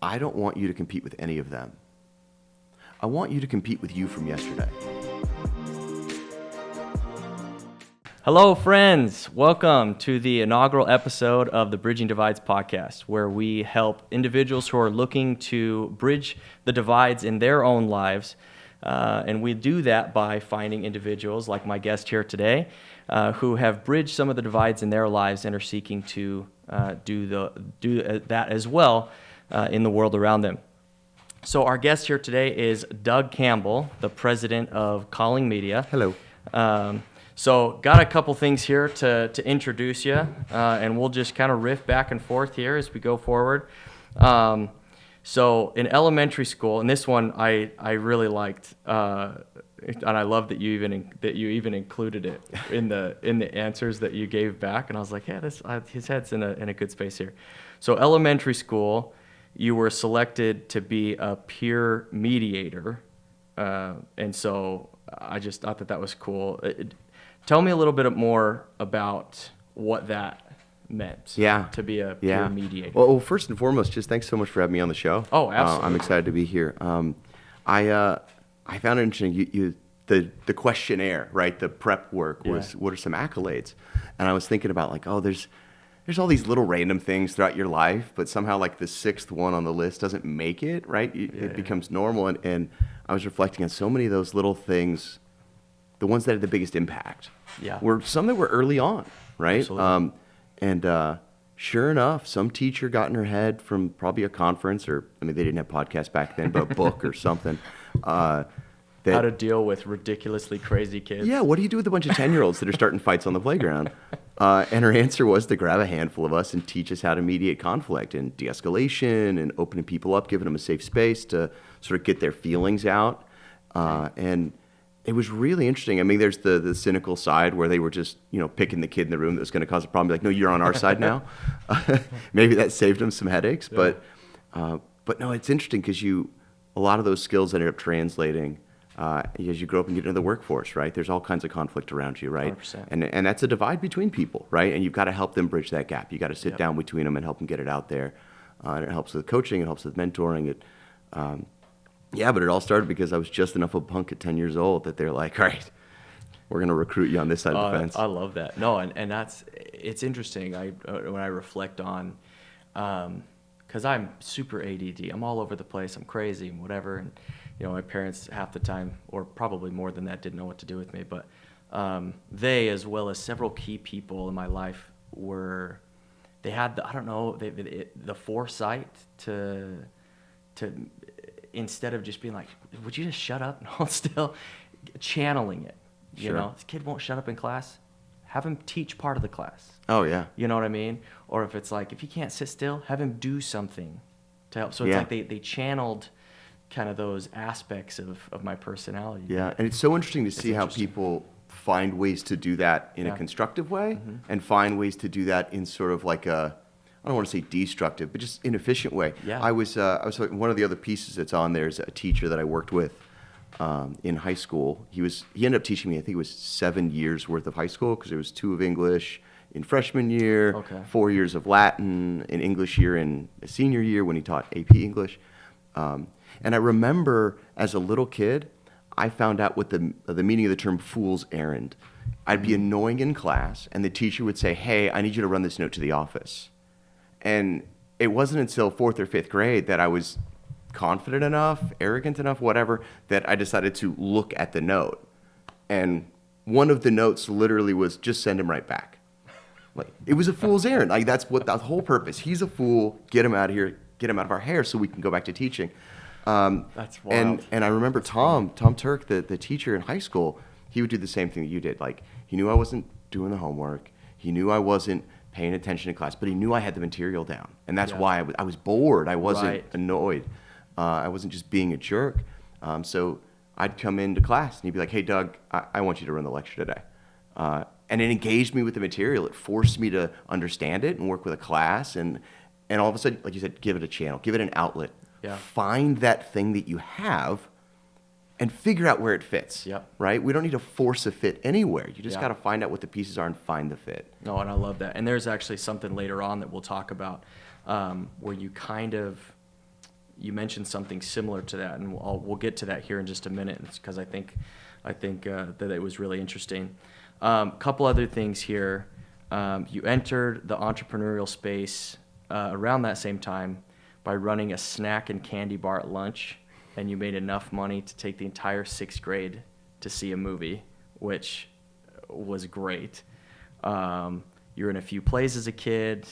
I don't want you to compete with any of them. I want you to compete with you from yesterday. Hello, friends. Welcome to the inaugural episode of the Bridging Divides podcast, where we help individuals who are looking to bridge the divides in their own lives. And we do that by finding individuals like my guest here today who have bridged some of the divides in their lives and are seeking to do that as well in the world around them. So our guest here today is Doug Campbell, the president of Colling Media. Hello. So got a couple things here to introduce you, and we'll just kind of riff back and forth here as we go forward. So in elementary school, and this one I really liked, and I love that you even included it in the answers that you gave back. And I was like, yeah, his head's in a good space here. So elementary school, you were selected to be a peer mediator, and so I just thought that was cool. Tell me a little bit more about what that meant. To be a peer mediator. Well, first and foremost, just thanks so much for having me on the show. Oh, absolutely. I'm excited to be here. I found it interesting. The questionnaire, right? The prep work was what are some accolades, and I was thinking about like, there's all these little random things throughout your life, but somehow like the sixth one on the list doesn't make it, right? It becomes normal, and I was reflecting on so many of those little things. The ones that had the biggest impact were some that were early on, right? Absolutely. And sure enough, some teacher got in her head from probably a conference, or they didn't have podcasts back then, but a book or something. How to deal with ridiculously crazy kids. Yeah, what do you do with a bunch of 10-year-olds that are starting fights on the playground? And her answer was to grab a handful of us and teach us how to mediate conflict and de-escalation and opening people up, giving them a safe space to sort of get their feelings out. And it was really interesting. There's the cynical side where they were just, picking the kid in the room that was going to cause a problem. Like, no, you're on our side now. Maybe that saved them some headaches. Yeah. But no, it's interesting because a lot of those skills ended up translating as you grow up and get into the workforce, right? There's all kinds of conflict around you, right? 100%. And that's a divide between people, right? And you've got to help them bridge that gap. You got to sit down between them and help them get it out there. And it helps with coaching. It helps with mentoring. But it all started because I was just enough of a punk at 10 years old that they're like, all right, we're going to recruit you on this side of the fence. I love that. No, and it's interesting. When I reflect on, because I'm super ADD. I'm all over the place. I'm crazy and whatever. And, my parents half the time, or probably more than that, didn't know what to do with me. But they, as well as several key people in my life, they had the foresight to instead of just being like, would you just shut up? No, still channeling it. This kid won't shut up in class. Have him teach part of the class. Oh, yeah. You know what I mean? Or if it's like, if he can't sit still, have him do something to help. So it's like they channeled kind of those aspects of my personality. Yeah, and it's so interesting to see how people find ways to do that in a constructive way and find ways to do that in sort of like I don't want to say destructive, but just inefficient way. Yeah. I was one of the other pieces that's on there is a teacher that I worked with in high school. He ended up teaching me, I think it was 7 years worth of high school because there was 2 of English in freshman year, 4 years of Latin, an English year in a senior year when he taught AP English. And I remember as a little kid, I found out what the meaning of the term fool's errand. I'd be annoying in class, and the teacher would say, hey, I need you to run this note to the office. And it wasn't until 4th or 5th grade that I was confident enough, arrogant enough, whatever, that I decided to look at the note. And one of the notes literally was just send him right back. Like, it was a fool's errand. Like, that's what the whole purpose. He's a fool. Get him out of here. Get him out of our hair so we can go back to teaching. That's wild. And I remember Tom Turk, the teacher in high school, he would do the same thing that you did. Like, he knew I wasn't doing the homework. He knew I wasn't paying attention in class, but he knew I had the material down. And that's why I was bored. I wasn't annoyed. I wasn't just being a jerk. So I'd come into class and he'd be like, hey, Doug, I want you to run the lecture today. And it engaged me with the material. It forced me to understand it and work with a class. And all of a sudden, like you said, give it a channel, give it an outlet. Yeah. Find that thing that you have and figure out where it fits. Yep. Right? We don't need to force a fit anywhere. You just got to find out what the pieces are and find the fit. No, and I love that. And there's actually something later on that we'll talk about where you kind of you mentioned something similar to that, and we'll get to that here in just a minute, because I think that it was really interesting. Couple other things here. You entered the entrepreneurial space around that same time by running a snack and candy bar at lunch, and you made enough money to take the entire 6th grade to see a movie, which was great. You were in a few plays as a kid,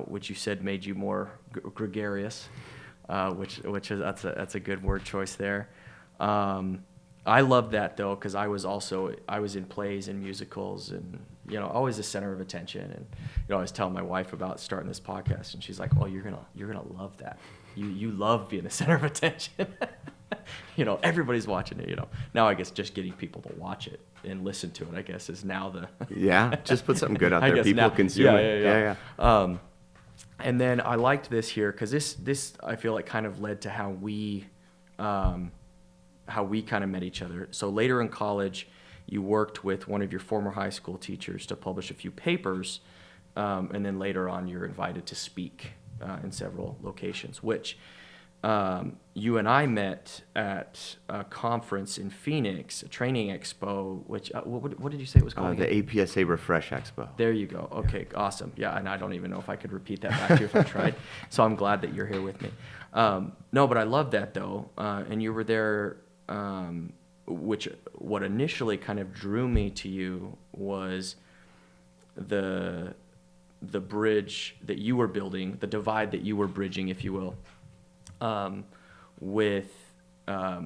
which you said made you more gregarious, which is that's a good word choice there. I love that though, because I was in plays and musicals, and always the center of attention. And I was telling my wife about starting this podcast, and she's like, "Oh, you're gonna love that. You love being the center of attention." Everybody's watching it. Now I guess just getting people to watch it and listen to it, I guess, is now the just put something good out there. People consume it. Yeah. And then I liked this here because this I feel like kind of led to how we kind of met each other. So later in college, you worked with one of your former high school teachers to publish a few papers, and then later on you're invited to speak in several locations, which you and I met at a conference in Phoenix, a training expo, which, what did you say it was called? The APSA Refresh Expo. There you go. Okay, awesome. Yeah, and I don't even know if I could repeat that back to you if I tried. So I'm glad that you're here with me. No, but I love that though. And you were there, what initially kind of drew me to you was the bridge that you were building, the divide that you were bridging, if you will, with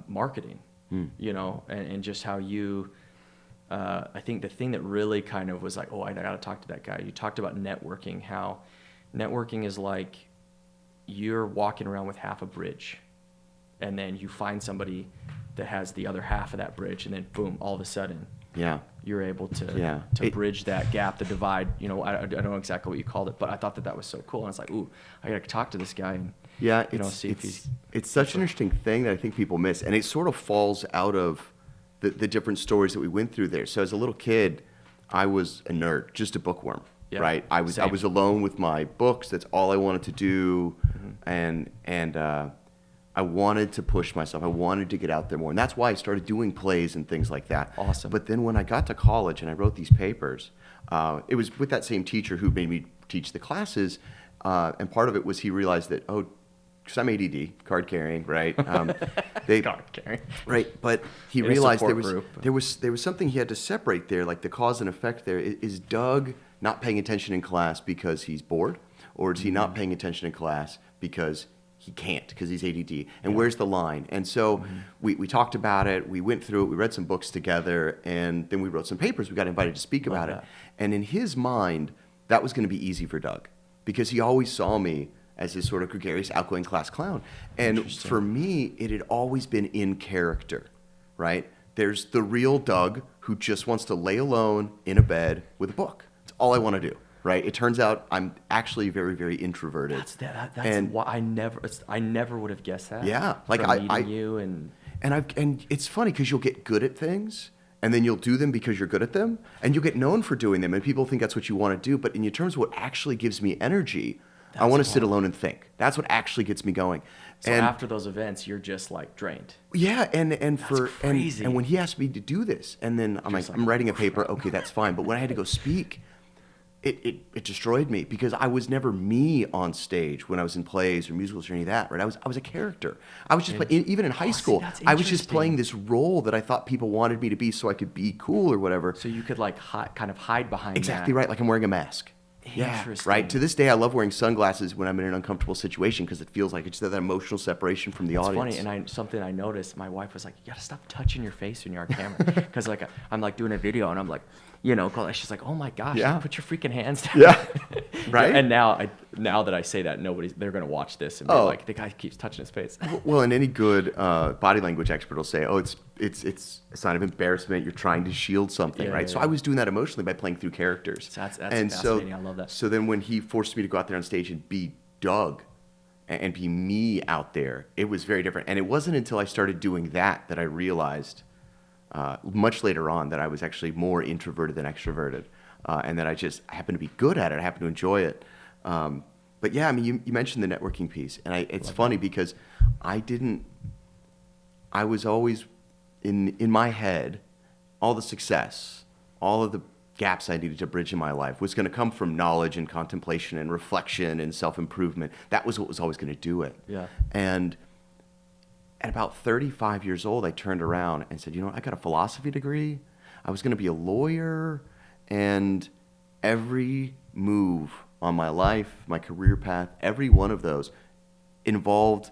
marketing, and just how you, I think the thing that really kind of was like, oh, I got to talk to that guy. You talked about networking, how networking is like you're walking around with half a bridge, and then you find somebody that has the other half of that bridge, and then boom, all of a sudden, you're able to bridge that gap, the divide. I don't know exactly what you called it, but I thought that was so cool. And I was like, ooh, I got to talk to this guy and see if he's. It's such an interesting thing that I think people miss, and it sort of falls out of the different stories that we went through there. So as a little kid, I was a nerd, just a bookworm, right? I was alone with my books. That's all I wanted to do, and I wanted to push myself. I wanted to get out there more. And that's why I started doing plays and things like that. Awesome. But then when I got to college and I wrote these papers, it was with that same teacher who made me teach the classes. And part of it was he realized that, because I'm ADD, card carrying, right? Card carrying. Right. But he realized there was something he had to separate there, like the cause and effect there. Is Doug not paying attention in class because he's bored? Or is he not paying attention in class because he can't, because he's ADD? And where's the line? And so we talked about it. We went through it. We read some books together. And then we wrote some papers. We got invited to speak about it. And in his mind, that was going to be easy for Doug, because he always saw me as this sort of gregarious, outgoing class clown. And for me, it had always been in character, right? There's the real Doug who just wants to lay alone in a bed with a book. That's all I want to do. Right. It turns out I'm actually very, very introverted. That's why I never would have guessed that. Yeah, like meeting you and it's funny because you'll get good at things, and then you'll do them because you're good at them, and you'll get known for doing them, and people think that's what you want to do. But in terms of what actually gives me energy, I want to sit alone and think. That's what actually gets me going. So after those events, you're just like drained. Yeah, and crazy. And when he asked me to do this, and then I'm writing a paper. Okay, that's fine. But when I had to go speak, It destroyed me, because I was never me on stage when I was in plays or musicals or any of that, right? I was a character. I was just even in high school, I was just playing this role that I thought people wanted me to be so I could be cool or whatever. So you could kind of hide behind exactly that. Right, like I'm wearing a mask. Yeah, right. To this day, I love wearing sunglasses when I'm in an uncomfortable situation, because it feels like it's that emotional separation from the audience. It's funny, and something I noticed, my wife was like, "You gotta stop touching your face when you're on camera," because like I'm like doing a video and I'm like, she's like, "Oh my gosh, put your freaking hands down." Yeah, right. And now that I say that, they're gonna watch this and be like, the guy keeps touching his face. Well, and any good body language expert will say, "Oh, it's a sign of embarrassment. You're trying to shield something, right?" So I was doing that emotionally by playing through characters. So that's fascinating. I love that. So then when he forced me to go out there on stage and be Doug and be me out there, it was very different. And it wasn't until I started doing that I realized much later on that I was actually more introverted than extroverted, and that I happened to be good at it. I happened to enjoy it. but yeah, I mean, you mentioned the networking piece, and it's funny because I was always in my head, all the success, all of the gaps I needed to bridge in my life was going to come from knowledge and contemplation and reflection and self-improvement. That was what was always going to do it. Yeah. And at about 35 years old, I turned around and said, I got a philosophy degree. I was going to be a lawyer. And every move on my life, my career path, every one of those involved,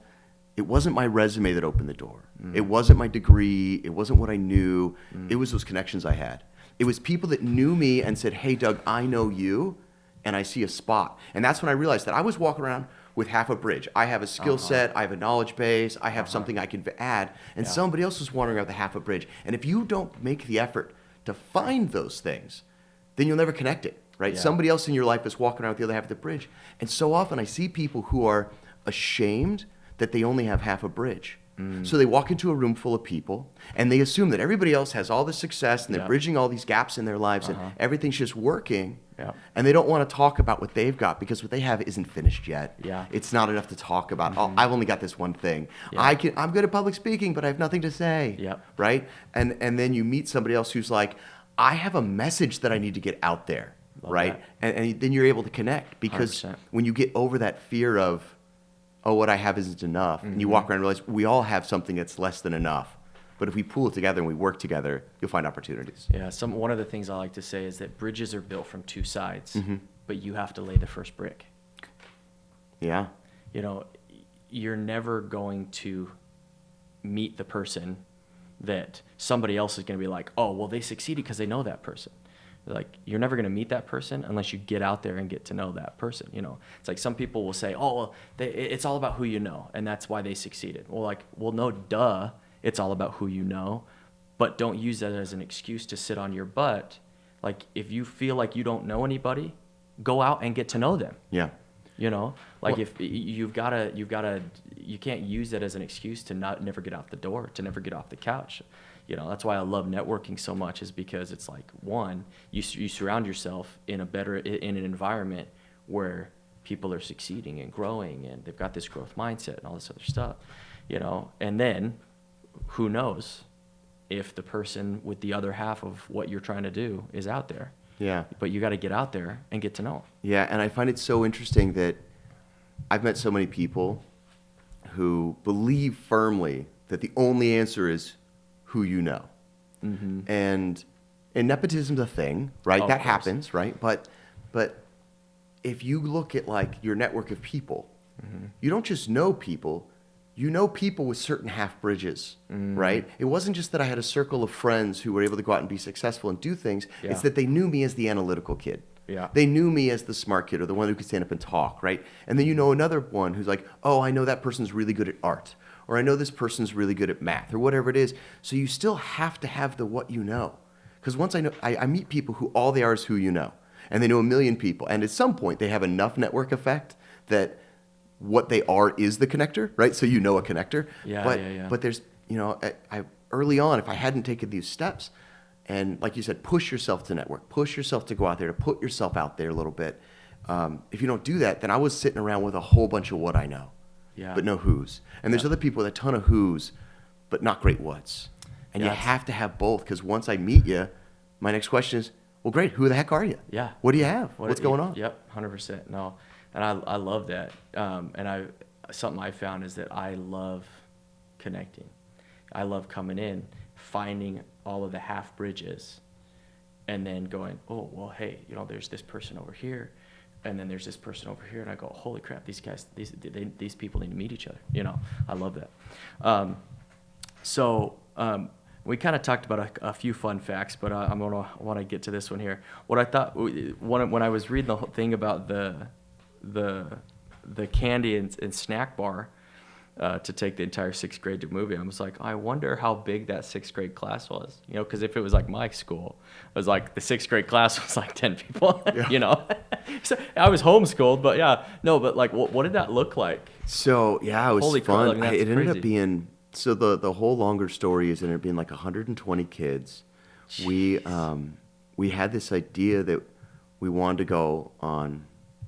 it wasn't my resume that opened the door. It wasn't my degree. It wasn't what I knew. It was those connections I had. It was people that knew me and said, hey, Doug, I know you, and I see a spot. And that's when I realized that I was walking around with half a bridge. I have a skill set. I have a knowledge base. I have something I can add. And somebody else is wandering around with half a bridge. And if you don't make the effort to find those things, then you'll never connect it, right? Yeah. Somebody else in your life is walking around with the other half of the bridge. And so often I see people who are ashamed that they only have half a bridge. So they walk into a room full of people and they assume that everybody else has all the success and they're bridging all these gaps in their lives and everything's just working. Yeah. And they don't want to talk about what they've got because what they have isn't finished yet. Yeah. It's not enough to talk about. Oh, I've only got this one thing. Yeah. I'm good at public speaking, but I have nothing to say. Yep. Right? And then you meet somebody else who's like, I have a message that I need to get out there. Love right? And then you're able to connect because 100%. when you get over that fear of, oh, what I have isn't enough, and you walk around and realize we all have something that's less than enough. But if we pull it together and we work together, you'll find opportunities. Yeah, one of the things I like to say is that bridges are built from two sides, but you have to lay the first brick. Yeah. You're never going to meet the person that somebody else is going to be like, oh, well, they succeeded because they know that person. Like, you're never going to meet that person unless you get out there and get to know that person. It's like some people will say, oh, well, it's all about who you know, and that's why they succeeded. Well, no, duh, it's all about who you know, but don't use that as an excuse to sit on your butt. Like, if you feel like you don't know anybody, go out and get to know them. Yeah. If you can't use that as an excuse to never get out the door, to never get off the couch. That's why I love networking so much, is because it's like, one, you surround yourself in an environment where people are succeeding and growing and they've got this growth mindset and all this other stuff, and then who knows if the person with the other half of what you're trying to do is out there. Yeah. But you got to get out there and get to know them. Yeah, and I find it so interesting that I've met so many people who believe firmly that the only answer is who you know. And nepotism's a thing, right? Oh, that of course. happens, right? But if you look at like your network of people, you don't just know people, you know people with certain half bridges, right? It wasn't just that I had a circle of friends who were able to go out and be successful and do things. Yeah. It's that they knew me as the analytical kid. Yeah. They knew me as the smart kid or the one who could stand up and talk, right? And then you know another one who's like, oh, I know that person's really good at art, or I know this person's really good at math, or whatever it is. So you still have to have the what you know. Because once I meet people who all they are is who you know, and they know a million people, and at some point they have enough network effect that what they are is the connector, right? So you know a connector. Yeah. But there's, I early on, if I hadn't taken these steps, and like you said, push yourself to network, push yourself to go out there, to put yourself out there a little bit. If you don't do that, then I was sitting around with a whole bunch of what I know, but no who's. And there's other people with a ton of who's, but not great what's. And you have to have both, because once I meet you, my next question is, well, great, who the heck are you? Yeah. What do you have? What's going on? Yep, 100%. No, and I love that. And something I found is that I love connecting. I love coming in, finding all of the half bridges, and then going, oh, well, hey, there's this person over here, and then there's this person over here, and I go, holy crap, these guys, these people need to meet each other. I love that. We kind of talked about a few fun facts, but I want to get to this one here. What I thought when I was reading the whole thing about the candy and snack bar to take the entire sixth grade to movie, I was like, I wonder how big that sixth grade class was. Because if it was like my school, it was like the sixth grade class was like 10 people. So I was homeschooled, but but like, what did that look like? So yeah, it was Holy fun. crap, It ended crazy. up being. So the whole longer story is ended up being like 120 kids. We had this idea that we wanted to go on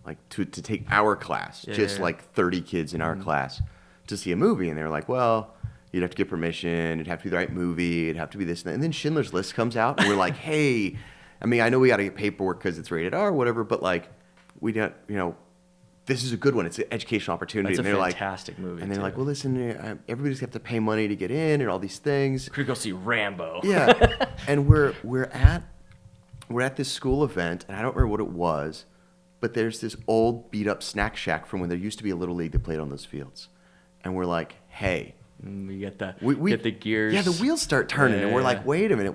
like to take our class, just like 30 kids in our class to see a movie. And they were like, well, you'd have to get permission. It'd have to be the right movie. It'd have to be this and that. And then Schindler's List comes out and we're like, hey, I mean, I know we got to get paperwork because it's rated R or whatever, but like we don't, this is a good one. It's an educational opportunity. It's a and they're fantastic movie. And they're like, well, listen, everybody's got to pay money to get in and all these things. Could go see Rambo. Yeah. And we're at this school event, and I don't remember what it was, but there's this old beat up snack shack from when there used to be a little league that played on those fields. And we're like, hey. We get the we get the gears. Yeah, the wheels start turning, and we're like, wait a minute.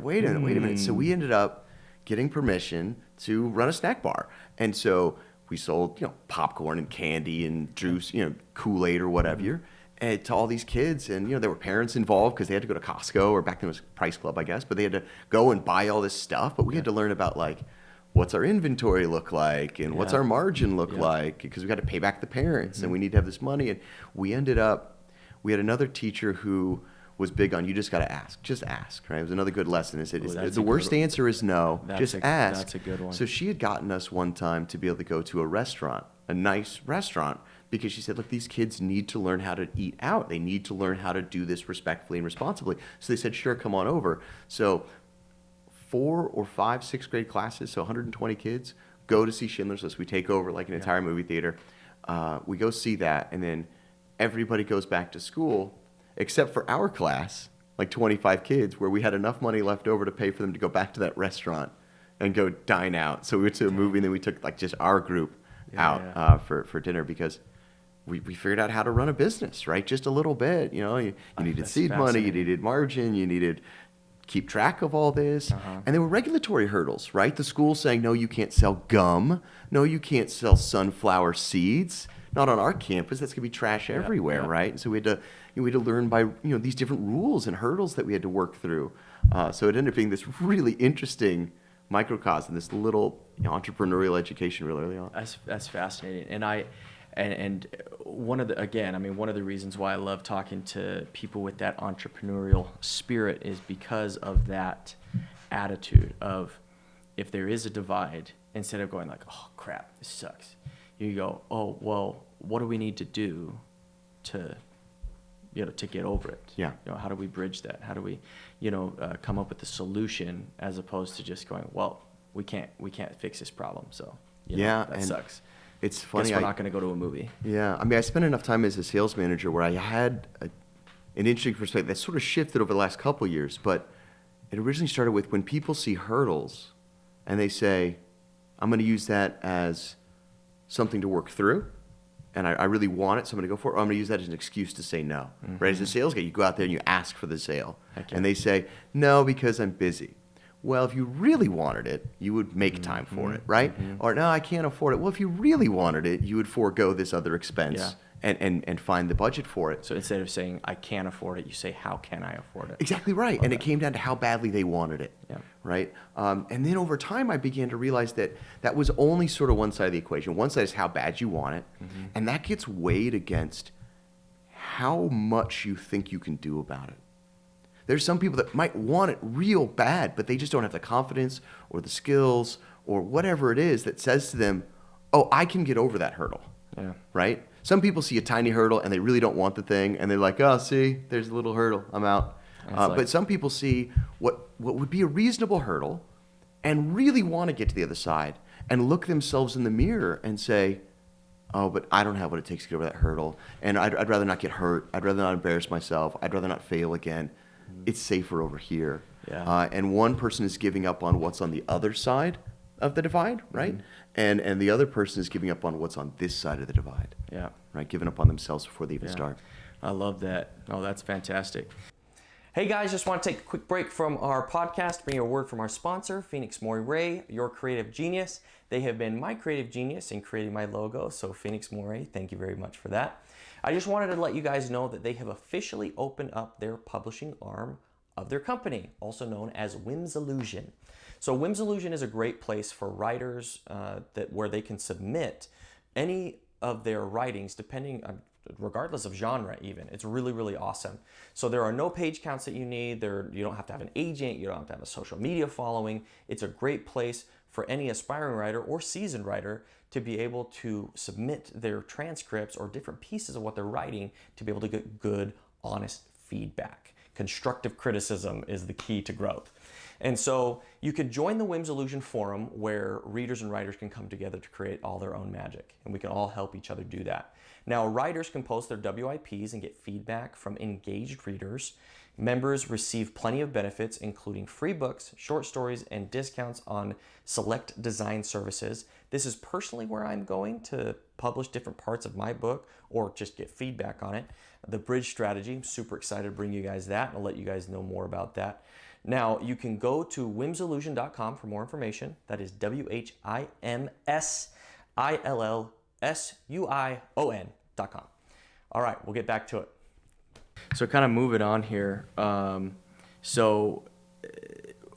So we Mm. ended up getting permission to run a snack bar. And so we sold, popcorn and candy and juice, Kool-Aid or whatever, and to all these kids. And, there were parents involved because they had to go to Costco, or back then it was Price Club, I guess, but they had to go and buy all this stuff. But we had to learn about, like, what's our inventory look like and what's our margin look like, because we got to pay back the parents and we need to have this money. And we had another teacher who was big on, you just got to ask. Just ask, right? It was another good lesson. The worst answer is no. Just ask. That's a good one. So she had gotten us one time to be able to go to a restaurant, a nice restaurant, because she said, look, these kids need to learn how to eat out. They need to learn how to do this respectfully and responsibly. So they said, sure, come on over. So 4 or 5 6th grade classes, so 120 kids, go to see Schindler's List. We take over like an entire movie theater. We go see that, and then everybody goes back to school, except for our class, like 25 kids, where we had enough money left over to pay for them to go back to that restaurant and go dine out. So we went to a movie, and then we took like just our group out for dinner, because we figured out how to run a business, right? Just a little bit, you needed seed money, you needed margin, you needed keep track of all this. And there were regulatory hurdles, right? The school saying, no, you can't sell gum. No, you can't sell sunflower seeds. Not on our campus. That's going to be trash everywhere, right? And so we had to learn by, these different rules and hurdles that we had to work through. So it ended up being this really interesting microcosm, this little entrepreneurial education really early on. That's fascinating. And one of the reasons why I love talking to people with that entrepreneurial spirit is because of that attitude of, if there is a divide, instead of going like, oh crap, this sucks, you go, oh well, what do we need to do to get over it? Yeah. How do we bridge that? How do we come up with a solution, as opposed to just going, well, we can't fix this problem, so that sucks. It's funny. Guess we're not going to go to a movie. Yeah. I mean, I spent enough time as a sales manager where I had an interesting perspective that sort of shifted over the last couple of years. But it originally started with when people see hurdles and they say, I'm going to use that as something to work through, and I really want it, so I'm going to go for it, or I'm going to use that as an excuse to say no. Right? As a sales guy, you go out there and you ask for the sale. And they say, no, because I'm busy. Well, if you really wanted it, you would make time for it, right? Or, no, I can't afford it. Well, if you really wanted it, you would forego this other expense and find the budget for it. So instead of saying, I can't afford it, you say, how can I afford it? Exactly right. And it came down to how badly they wanted it, right? And then over time, I began to realize that that was only sort of one side of the equation. One side is how bad you want it, and that gets weighed against how much you think you can do about it. There's some people that might want it real bad, but they just don't have the confidence or the skills or whatever it is that says to them, oh, I can get over that hurdle, right? Some people see a tiny hurdle and they really don't want the thing, and they're like, oh, see, there's a little hurdle, I'm out. But some people see what would be a reasonable hurdle and really want to get to the other side and look themselves in the mirror and say, oh, but I don't have what it takes to get over that hurdle, and I'd rather not get hurt. I'd rather not embarrass myself. I'd rather not fail again. It's safer over here. And one person is giving up on what's on the other side of the divide, right? And the other person is giving up on what's on this side of the divide. Right? Giving up on themselves before they even start. I love that. Oh, that's fantastic. Hey guys, just want to take a quick break from our podcast, bring you a word from our sponsor, Phoenix Moray, your creative genius. They have been my creative genius in creating my logo, so Phoenix Moray, thank you very much for that. I just wanted to let you guys know that they have officially opened up their publishing arm of their company, also known as Whimsallusion. So Whimsallusion is a great place for writers where they can submit any of their writings, regardless of genre even. It's really, really awesome. So there are no page counts that you need. You don't have to have an agent. You don't have to have a social media following. It's a great place for any aspiring writer or seasoned writer to be able to submit their transcripts or different pieces of what they're writing to be able to get good, honest feedback. Constructive criticism is the key to growth. And so you could join the Whims Illusion Forum where readers and writers can come together to create all their own magic. And we can all help each other do that. Now, writers can post their WIPs and get feedback from engaged readers. Members receive plenty of benefits, including free books, short stories, and discounts on select design services. This is personally where I'm going to publish different parts of my book or just get feedback on it. The Bridge Strategy, I'm super excited to bring you guys that and I'll let you guys know more about that. Now, you can go to whimsillusion.com for more information. That is WHIMSILLSUION.com. All right, we'll get back to it. So kind of moving on here. So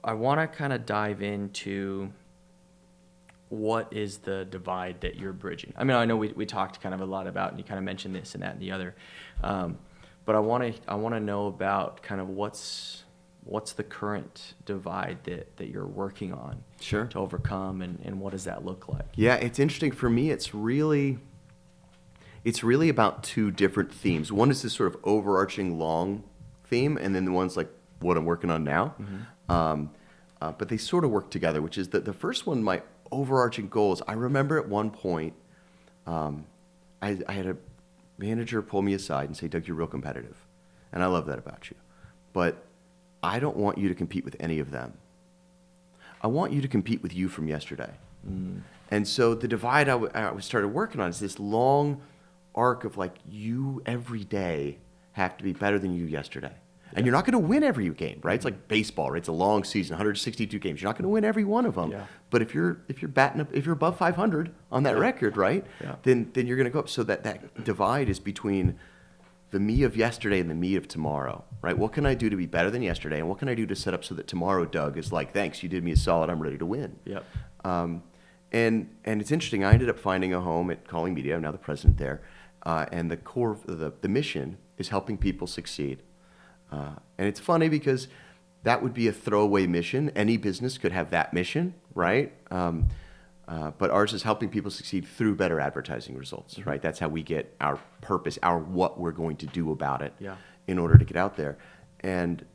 I want to kind of dive into what is the divide that you're bridging. I mean, I know we talked kind of a lot about, and you kind of mentioned this and that and the other. But I want to know about kind of what's the current divide that you're working on Sure. to overcome, and what does that look like? Yeah, it's interesting. For me, it's really about two different themes. One is this sort of overarching long theme, and then the one's like what I'm working on now. Mm-hmm. But they sort of work together, which is that the first one, my overarching goals. I remember at one point, I had a manager pull me aside and say, "Doug, you're real competitive." And I love that about you. But I don't want you to compete with any of them. I want you to compete with you from yesterday. Mm. And so the divide I started working on is this long arc of like, you every day have to be better than you yesterday. Yeah. And you're not going to win every game, right? It's like baseball, right? It's a long season, 162 games. You're not going to win every one of them. Yeah. But if you're batting up, if you're above 500 on that record, right? Yeah. Then you're going to go up. So that divide is between the me of yesterday and the me of tomorrow, right? What can I do to be better than yesterday? And what can I do to set up so that tomorrow, Doug, is like, thanks, you did me a solid, I'm ready to win. Yep. And it's interesting, I ended up finding a home at Colling Media, I'm now the president there, and the core of the mission is helping people succeed. And it's funny because that would be a throwaway mission. Any business could have that mission, right? But ours is helping people succeed through better advertising results, right? That's how we get our purpose, what we're going to do about it in order to get out there. And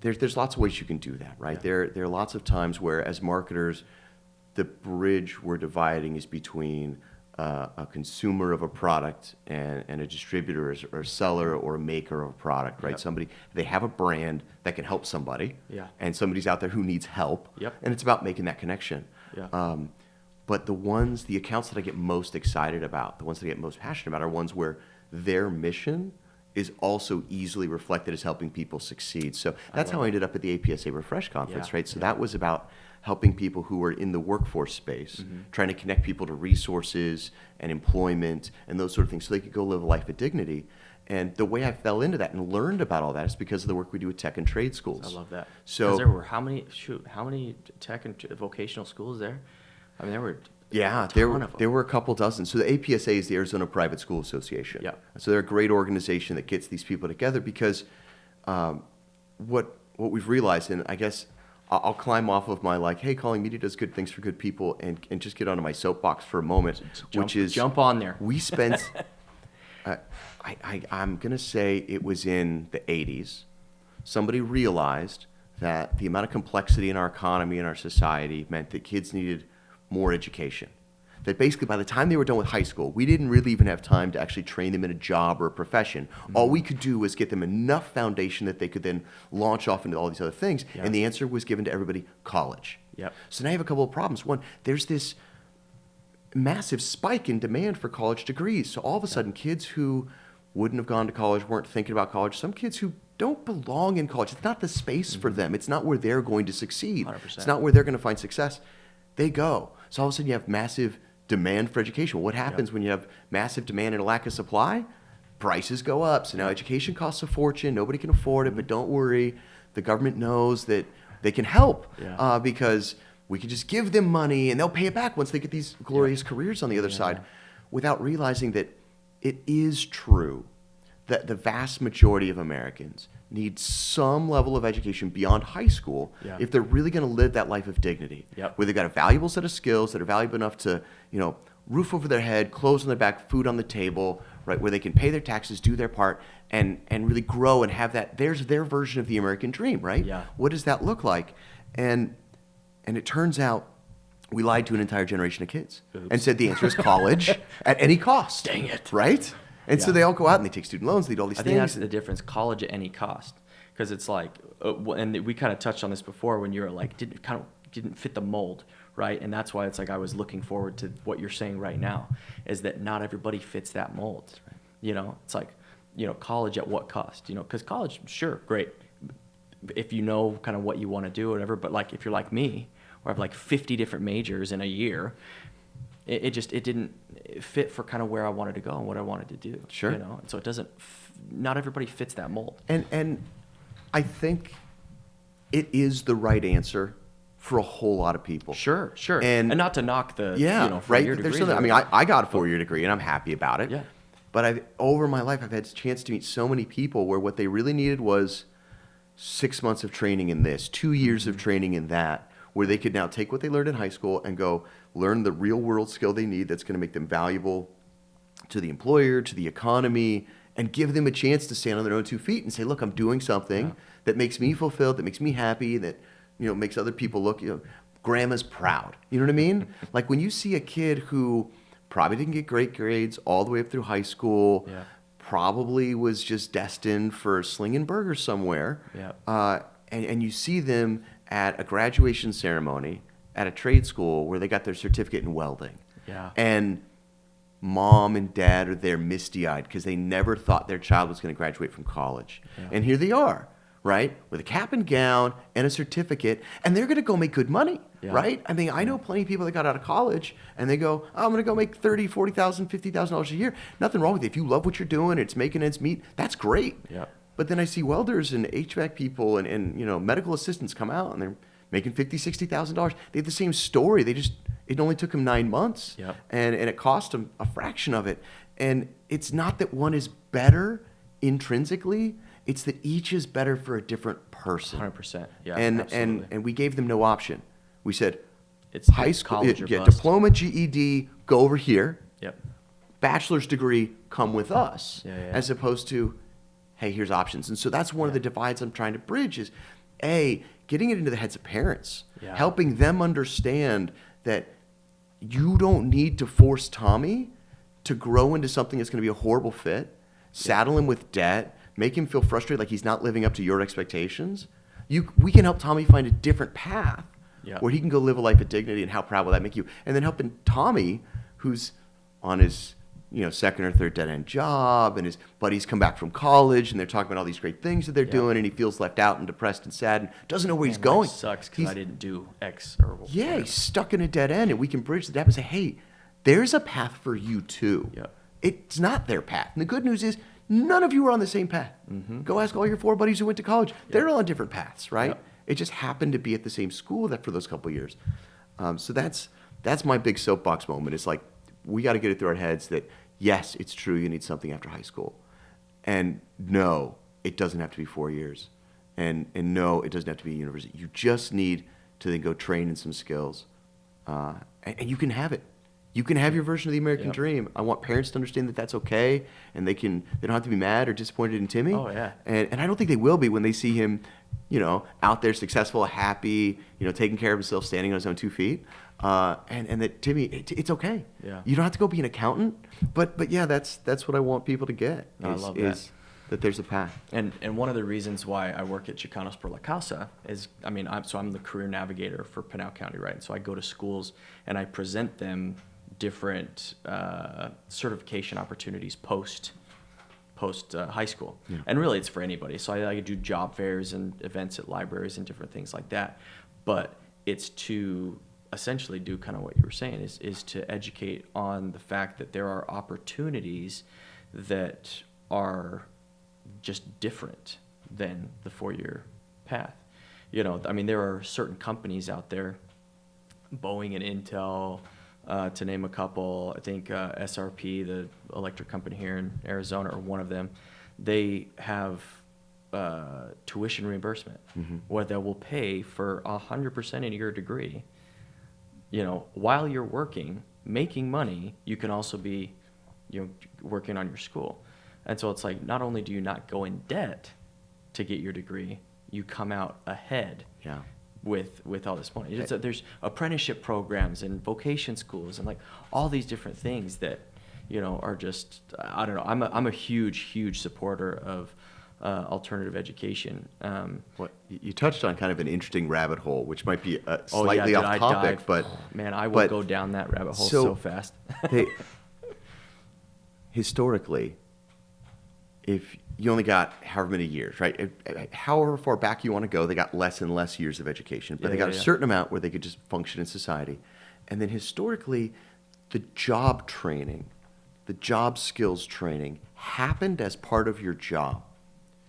there's lots of ways you can do that, right? Yeah. There are lots of times where, as marketers, the bridge we're dividing is between a consumer of a product and a distributor or a seller or a maker of a product, right? Yep. They have a brand that can help somebody, and somebody's out there who needs help, and it's about making that connection. Yeah. But the accounts that I get most excited about, the ones that I get most passionate about, are ones where their mission is also easily reflected as helping people succeed. So that's how I ended up at the APSA Refresh Conference, right? So that was about helping people who are in the workforce space, trying to connect people to resources and employment and those sort of things so they could go live a life of dignity. And the way I fell into that and learned about all that is because of the work we do with tech and trade schools. I love that. So there were how many tech and vocational schools there? I mean, there were there were a couple dozen. So the APSA is the Arizona Private School Association. Yeah. So they're a great organization that gets these people together because what we've realized, and I guess I'll climb off of my hey, Colling Media does good things for good people, and just get onto my soapbox for a moment, jump on there. We spent, I'm going to say it was in the 80s, somebody realized that the amount of complexity in our economy and our society meant that kids needed more education. That basically by the time they were done with high school, we didn't really even have time to actually train them in a job or a profession. Mm-hmm. All we could do was get them enough foundation that they could then launch off into all these other things. Yep. And the answer was given to everybody, college. Yep. So now you have a couple of problems. One, there's this massive spike in demand for college degrees. So all of a sudden, kids who wouldn't have gone to college, weren't thinking about college, some kids who don't belong in college, it's not the space for them. It's not where they're going to succeed. 100%. It's not where they're going to find success. They go. So all of a sudden you have massive demand for education. What happens when you have massive demand and a lack of supply? Prices go up. So now education costs a fortune. Nobody can afford it, but don't worry. The government knows that they can help because we can just give them money and they'll pay it back once they get these glorious careers on the other side, without realizing that it is true that the vast majority of Americans need some level of education beyond high school Yeah. if they're really going to live that life of dignity, Yep. where they've got a valuable set of skills that are valuable enough to, roof over their head, clothes on their back, food on the table, right, where they can pay their taxes, do their part, and really grow and have that. There's their version of the American dream, right? Yeah. What does that look like? And it turns out we lied to an entire generation of kids and said the answer is college at any cost. Dang it. Right? And so Yeah. they all go out and they take student loans, they do all these I things. think that's the difference. College at any cost, because it's like, and we kind of touched on this before when you were like didn't fit the mold, right? And that's why it's like I was looking forward to what you're saying right now, is that not everybody fits that mold. Right. It's like, college at what cost? Because college, sure, great, if you know kind of what you want to do or whatever. But like if you're like me, where I have like 50 different majors in a year, it didn't fit for kind of where I wanted to go and what I wanted to do. Sure. And so it doesn't. Not everybody fits that mold. And I think it is the right answer for a whole lot of people. Sure. And not to knock the right. four-year There's degree. something, I got a 4-year degree and I'm happy about it. Yeah. But over my life, I've had a chance to meet so many people where what they really needed was 6 months of training in this, 2 years of training in that, where they could now take what they learned in high school and go learn the real world skill they need that's going to make them valuable to the employer, to the economy, and give them a chance to stand on their own 2 feet and say, look, I'm doing something that makes me fulfilled, that makes me happy, that makes other people look, grandma's proud. You know what I mean? Like when you see a kid who probably didn't get great grades all the way up through high school, probably was just destined for slinging burgers somewhere, and you see them at a graduation ceremony at a trade school where they got their certificate in welding. Yeah. And mom and dad are there misty-eyed because they never thought their child was going to graduate from college. Yeah. And here they are, right, with a cap and gown and a certificate, and they're going to go make good money, right? I mean, I know plenty of people that got out of college, and they go, I'm going to go make $30,000, $40,000, $50,000 a year. Nothing wrong with it. If you love what you're doing, it's making ends meet, that's great. Yeah. But then I see welders and HVAC people and medical assistants come out, and they're making $50,000, $60,000. They have the same story. It only took them 9 months, and it cost them a fraction of it. And it's not that one is better intrinsically; it's that each is better for a different person. 100%. Yeah. And we gave them no option. We said, It's high school, college or bust. diploma, GED, go over here. Yep. Bachelor's degree, come with us, Yeah. as opposed to, hey, here's options. And so that's one of the divides I'm trying to bridge is, getting it into the heads of parents, helping them understand that you don't need to force Tommy to grow into something that's going to be a horrible fit, saddle him with debt, make him feel frustrated like he's not living up to your expectations. We can help Tommy find a different path where he can go live a life of dignity, and how proud will that make you? And then helping Tommy, who's on his second or third dead-end job, and his buddies come back from college, and they're talking about all these great things that they're doing, and he feels left out and depressed and sad and doesn't know where he's going. Life sucks because I didn't do X or whatever. Yeah, he's stuck in a dead end, and we can bridge the gap and say, hey, there's a path for you too. Yeah. It's not their path. And the good news is none of you are on the same path. Go ask all your 4 buddies who went to college. They're all on different paths, right? Yep. It just happened to be at the same school for those couple of years. So that's my big soapbox moment. It's like, we got to get it through our heads that, yes, it's true you need something after high school. And no, it doesn't have to be 4 years. And no, it doesn't have to be a university. You just need to then go train in some skills. And you can have it. You can have your version of the American dream. I want parents to understand that that's okay, and they don't have to be mad or disappointed in Timmy. Oh, yeah. And I don't think they will be when they see him, out there successful, happy, taking care of himself, standing on his own 2 feet. And that Timmy, it's okay. Yeah. You don't have to go be an accountant, but yeah, that's what I want people to get. I love that. Is that there's a path. And one of the reasons why I work at Chicanos por la Casa is, I'm the career navigator for Pinal County, right? And so I go to schools and I present them different certification opportunities post high school. Yeah. And really it's for anybody. So I do job fairs and events at libraries and different things like that. But it's to essentially do kind of what you were saying, is to educate on the fact that there are opportunities that are just different than the 4-year path. There are certain companies out there, Boeing and Intel, to name a couple. I think SRP, the electric company here in Arizona, are one of them, they have tuition reimbursement, where they will pay for 100% of your degree. While you're working, making money, you can also be, working on your school. And so it's like, not only do you not go in debt to get your degree, you come out ahead. Yeah. With all this money. There's apprenticeship programs and vocation schools and like all these different things that, are just, I don't know. I'm a huge supporter of alternative education. Well, you touched on kind of an interesting rabbit hole, which might be slightly off topic, but man, I will go down that rabbit hole so fast. Historically, if you only got however many years, right? However far back you want to go, they got less and less years of education, but they got a certain amount where they could just function in society. And then historically, the job training, the job skills training happened as part of your job.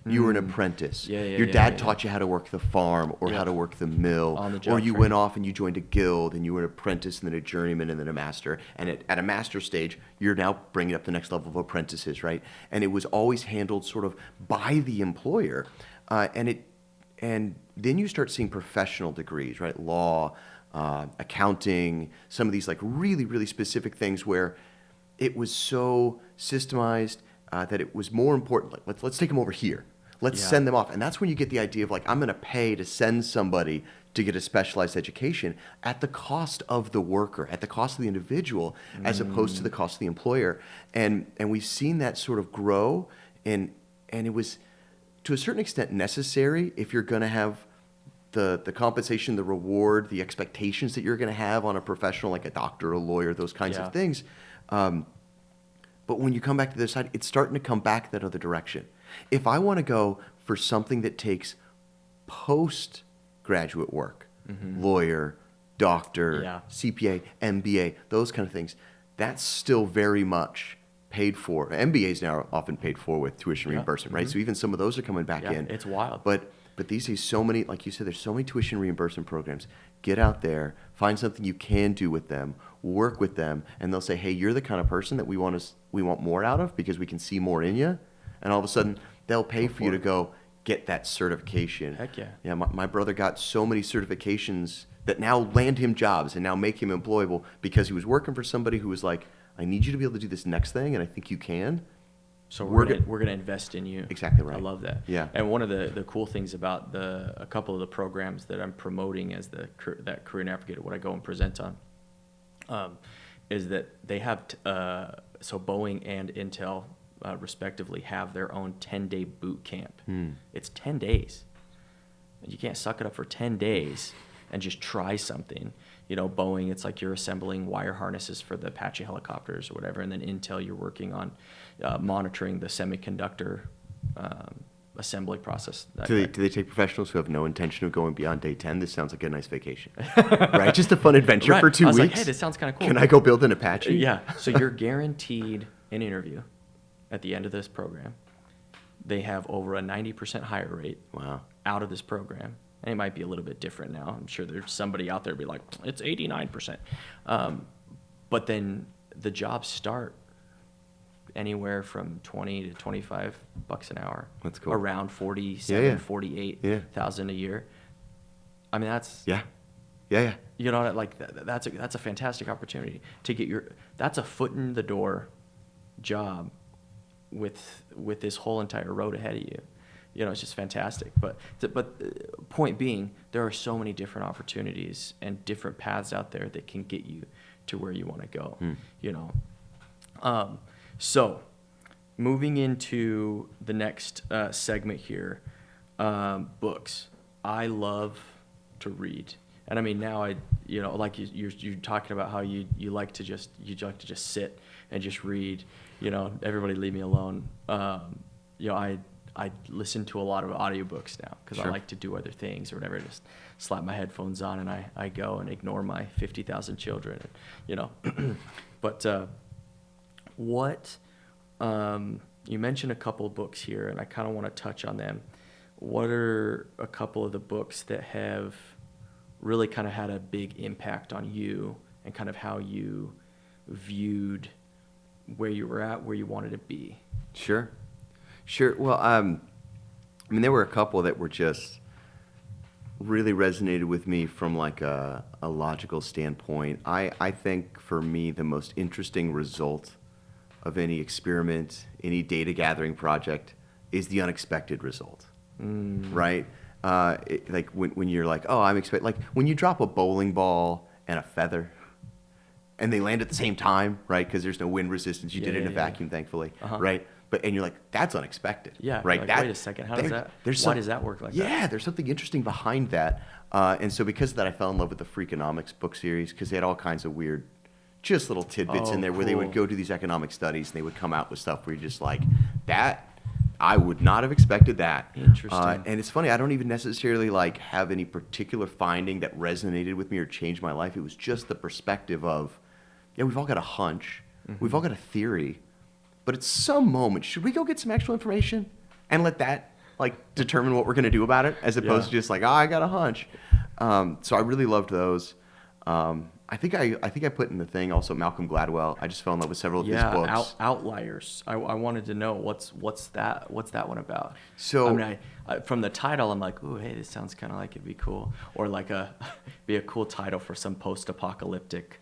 You were an apprentice. Your dad taught you how to work the farm or how to work the mill. Or you went off and you joined a guild and you were an apprentice and then a journeyman and then a master. And at a master stage, you're now bringing up the next level of apprentices, right? And it was always handled sort of by the employer. And then you start seeing professional degrees, right? Law, accounting, some of these like really, really specific things where it was so systemized that it was more important. Like, let's take them over here. Let's send them off. And that's when you get the idea of like, I'm going to pay to send somebody to get a specialized education at the cost of the worker, at the cost of the individual, as opposed to the cost of the employer. And we've seen that sort of grow. And it was, to a certain extent, necessary if you're going to have the compensation, the reward, the expectations that you're going to have on a professional like a doctor, a lawyer, those kinds of things. But when you come back to this side, it's starting to come back that other direction. If I want to go for something that takes postgraduate work, lawyer, doctor, CPA, MBA, those kind of things, that's still very much paid for. MBAs now are often paid for with tuition reimbursement, right? So even some of those are coming back in. It's wild. But these days, so many, like you said, there's so many tuition reimbursement programs. Get out there, find something you can do with them, work with them, and they'll say, hey, you're the kind of person that we want more out of because we can see more in you. And all of a sudden, they'll pay for you to go get that certification. Heck yeah. Yeah, my brother got so many certifications that now land him jobs and now make him employable because he was working for somebody who was like, I need you to be able to do this next thing, and I think you can. So we're gonna invest in you. Exactly right. I love that. Yeah. And one of the cool things about a couple of the programs that I'm promoting as that career navigator, what I go and present on, is that they have so Boeing and Intel respectively have their own 10-day boot camp. It's 10 days. You can't suck it up for 10 days and just try something. Boeing, it's like you're assembling wire harnesses for the Apache helicopters or whatever, and then Intel, you're working on monitoring the semiconductor assembly process. Do they take professionals who have no intention of going beyond day 10? This sounds like a nice vacation, right? Just a fun adventure for 2 weeks. I was like, hey, this sounds kind of cool. Can I go build an Apache? Yeah. So you're guaranteed an interview at the end of this program. They have over a 90% hire rate out of this program. And it might be a little bit different now. I'm sure there's somebody out there be like, it's 89%. But then the jobs start anywhere from 20 to 25 bucks an hour. That's cool. Around 47, 48,000 a year. I mean, that's yeah. Like that's a fantastic opportunity to get that's a foot in the door job with this whole entire road ahead of you. It's just fantastic. But point being, there are so many different opportunities and different paths out there that can get you to where you want to go. So moving into the next segment here, books. I love to read. And I mean, now like you're talking about how you like to just sit and just read. Everybody leave me alone. I listen to a lot of audiobooks now because I like to do other things or whatever. Just slap my headphones on and I go and ignore my 50,000 children. But what you mentioned a couple of books here, and I kind of want to touch on them. What are a couple of the books that have really kind of had a big impact on you and kind of how you viewed where you were at, where you wanted to be? Sure. Sure. Well, I mean, there were a couple that were just really resonated with me from like a logical standpoint. I think for me, the most interesting result of any experiment, any data gathering project is the unexpected result, right? Like when you're like, oh, like when you drop a bowling ball and a feather and they land at the same time, right? Because there's no wind resistance. You did it in a vacuum, thankfully, right? And you're like, that's unexpected, Yeah, right? like, wait a second, how does that? Why does that work like that? Yeah, there's something interesting behind that, and so because of that, I fell in love with the Freakonomics book series because they had all kinds of weird, just little tidbits in there where they would go do these economic studies and they would come out with stuff where you're just like, that I would not have expected that. Interesting. And it's funny, I don't even necessarily like have any particular finding that resonated with me or changed my life. It was just the perspective of, yeah, we've all got a hunch, we've all got a theory. But at some moment, should we go get some actual information and let that like determine what we're going to do about it, as opposed to just like, oh, I got a hunch. So I really loved those. I think I put in the thing also Malcolm Gladwell. I just fell in love with several of his books. Outliers. I wanted to know what's that one about. So I mean, from the title, I'm like, ooh, hey, this sounds kind of like it'd be cool, or like be a cool title for some post-apocalyptic,